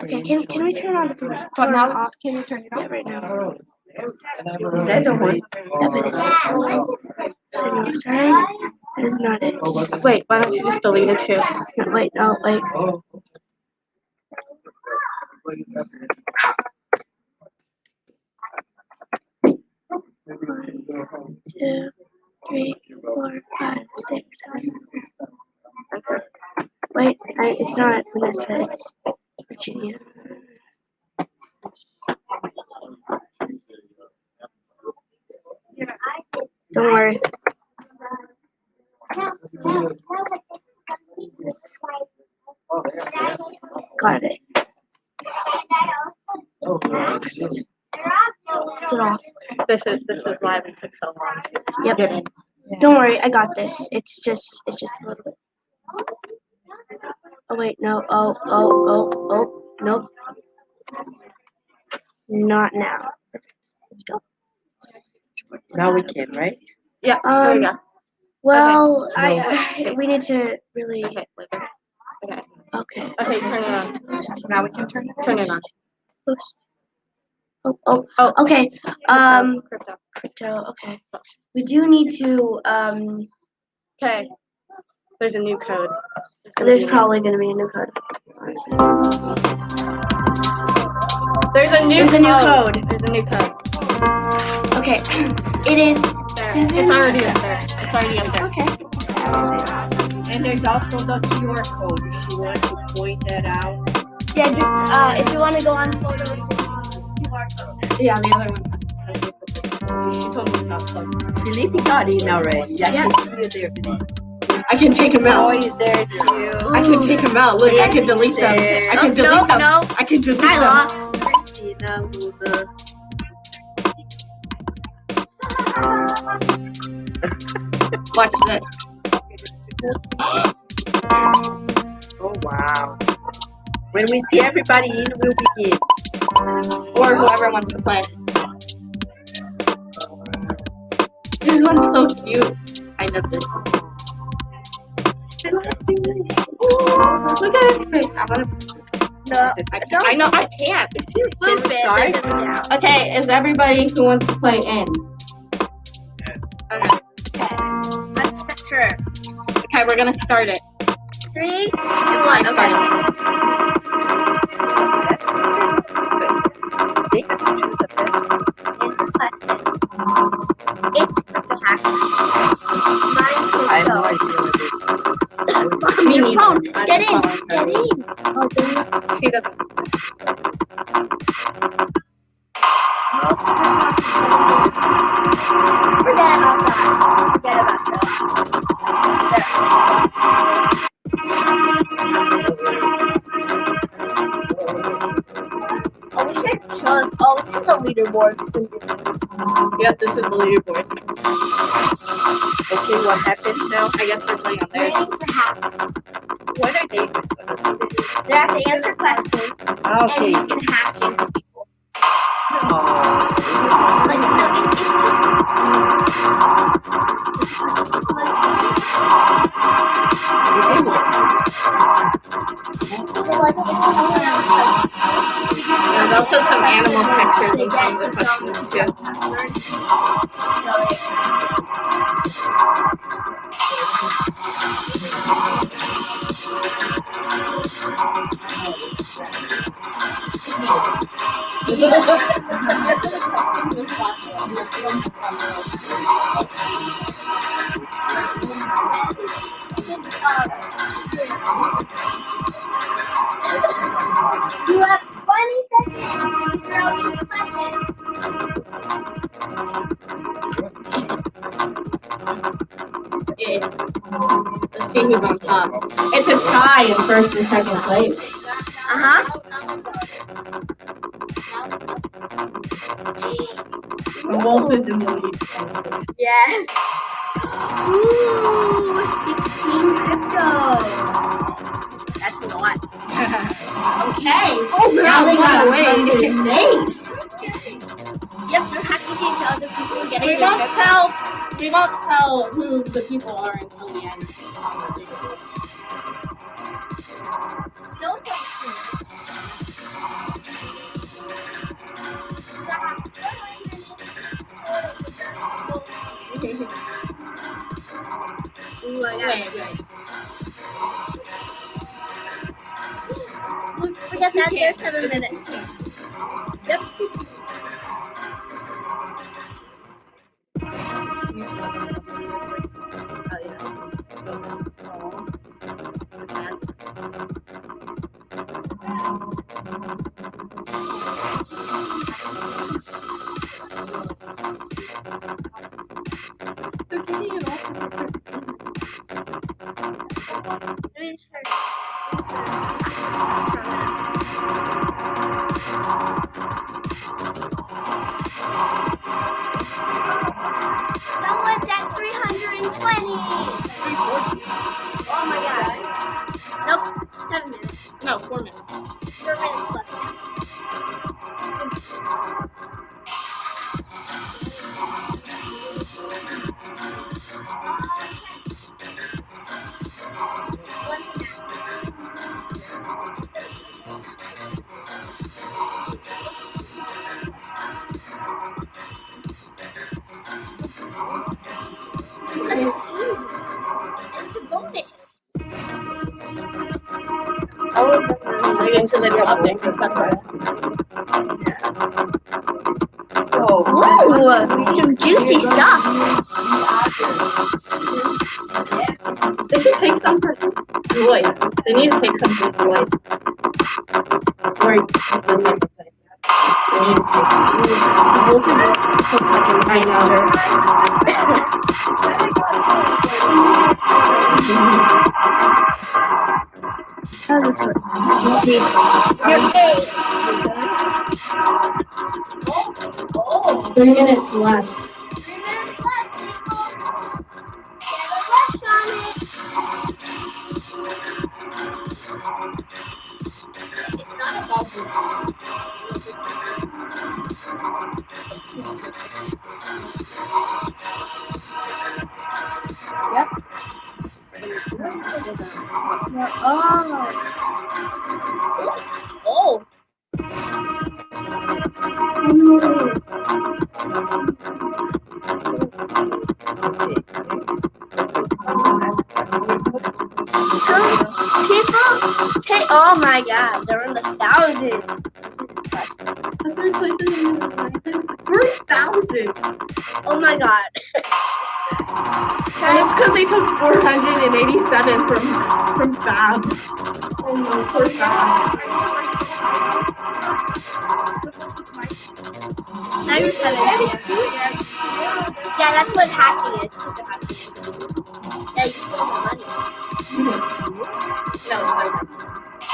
Okay, can we turn on the computer? But now, off? can you turn it Yeah, on? right now. Is that the one? Evans. Sorry, that is not it. Wait, why don't you just delete it too? No, wait, no, wait. One, two, three, 4, 5, 6, 7. Wait, it's not Vanessa, it's Virginia. Don't worry. Got it. Next. Is it off? This is why we took so long to Yep. get in. Don't worry, I got this. It's just a little bit. Oh wait, no. Oh, nope. Not now. Let's go. Now we can, right? Yeah, there you go. Well, Okay. we need to really. Okay, later. Okay. Okay. Okay, turn it on. Now we can turn it on. Post. Oh, okay. Crypto, okay. We do need to, Okay. There's a new code. there's probably gonna be a new code. Honestly. There's a new code. There's a new code. Okay. It is There. It's already up there. It's already up there. Okay. And there's also the QR code if you want to point that out. Yeah, just, if you want to go on photos, QR code. Yeah, the other one. She told me about some. Felipe got in already. I Yes. can see it there, Felipe. I can take him out. Joy is there too. I can take him out. Look, I can delete them. I can delete them. No. I can delete Nyla. them. Christina, Luna. Watch this. Oh, wow. When we see everybody in, we'll begin. Or whoever wants to play. This one's so cute. I love this. Look at it. I'm gonna. No, I know I can't. It's huge. move Can we it. start? There's nothing down. Okay, is everybody who wants to play in? Okay. I'm sure. Okay, we're gonna start it. 3, 2, 1. I Okay. started. They have to choose a person. It's crypto hack. Mine's I have no crypto. idea what this is. Me Your neither. phone. I Get don't in. Get in. Oh, then She doesn't. forget about that. Forget about that. Oh, we should show us. Oh, this is the leaderboard. Yep, this is the leaderboard. Okay, what happens now? I guess they're playing on theirs. Waiting for hacks. What are they? They have to answer questions, and Okay. you can hack into people. Oh, Like, no, it's it's in there. so like, it's only on like, There's also some animal pictures and some of the questions too. You have 20 seconds to throw each question. Yeah. Let's see who's on top. It's a tie in first and second place. Uh-huh. The wolf is in the lead. Yes. Ooh, 16 crypto. That's a lot. Okay. Oh, Now they got run away. 100 days. Yep, they're hacking into other people and getting We their won't gift. tell who the people are until the end. No, it's on screen. Ooh, I got it. Forget that, there's 7 minutes. Yep. Someone's at 320. Oh my god. Nope, 7 minutes. No, 4 minutes. 4 minutes left. It's a bonus. Oh, so you're still maybe up there. Ooh, some juicy stuff. They should take some for Lloyd. They need to take some for Lloyd. Or the type of thing. They need to take some. I know. Oh, this one. You're 8. 3 minutes left. 3 minutes left, people. Get a rush on it. It's not about the Yep. Oh. People take. Oh my god, they're in the thousands. 4,000. Oh my god. And it's because they took 487 from Fab. Oh no, poor Fab. Now you're 7. Yeah, that's what hacking is. Yeah, you stole my money. No,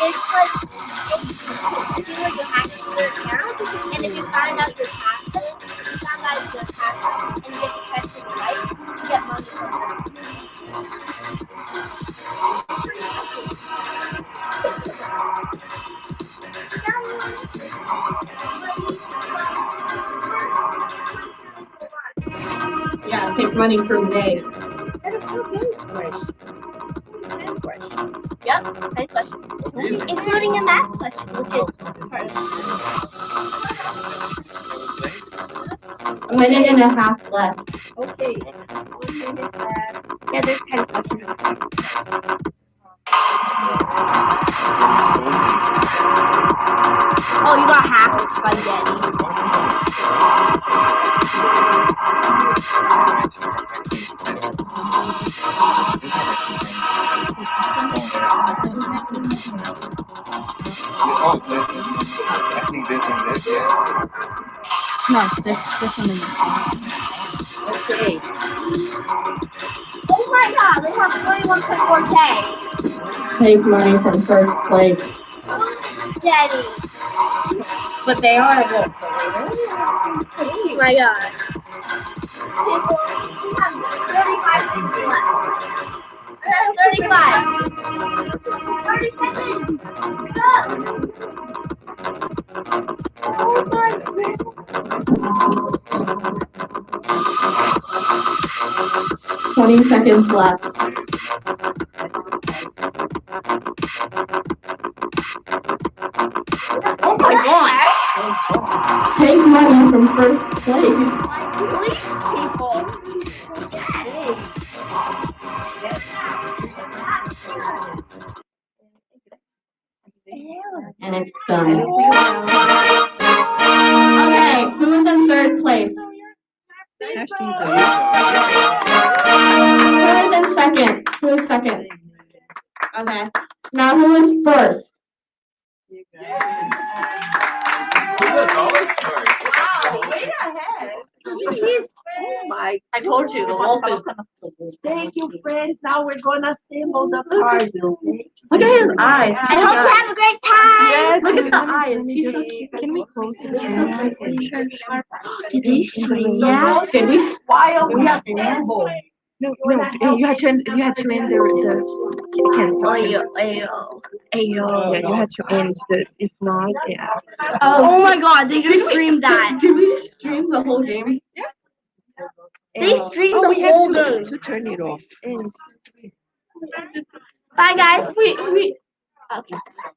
It's like if you were to hack into their account, and if you find out your password, and you get the question right, you get money from them. yeah, take money from Dave. That is so good, questions. 10 questions. Yep, 10 questions. Including a math question, which is part of A minute and a half left. Okay. 1 minute left. Yeah, there's 10 questions. Oh, you got half of spaghetti. Oh, I think this and this, yeah. No, this one is Okay. Oh my god, they have 31.4K. Save money from first place. Daddy. But they are a little Oh my god. People, we have 35 things left. 35. 30 seconds. Stop. Oh my goodness. 20 seconds left. Oh my gosh. Take money from first place. Please, people. And it's done. Okay, who's in third place? Who is in second? Who is second? Okay. Now who is first? Wow, way ahead. Oh my! I told you. Thank you, friends. Now we're gonna assemble the cards. Look at his eyes. I hope you have a great time. Yes. Look at the eyes. He's so cute. Can we close this? Did they stream Yeah. that? Did we? While we Yeah. assemble. No, you had to end the cancel. Yeah, you had to end this. If not, yeah. Oh my god, they just streamed that. Did we stream the whole game? They streamed we the have whole to, game. to turn it off. And Bye guys. We. Okay.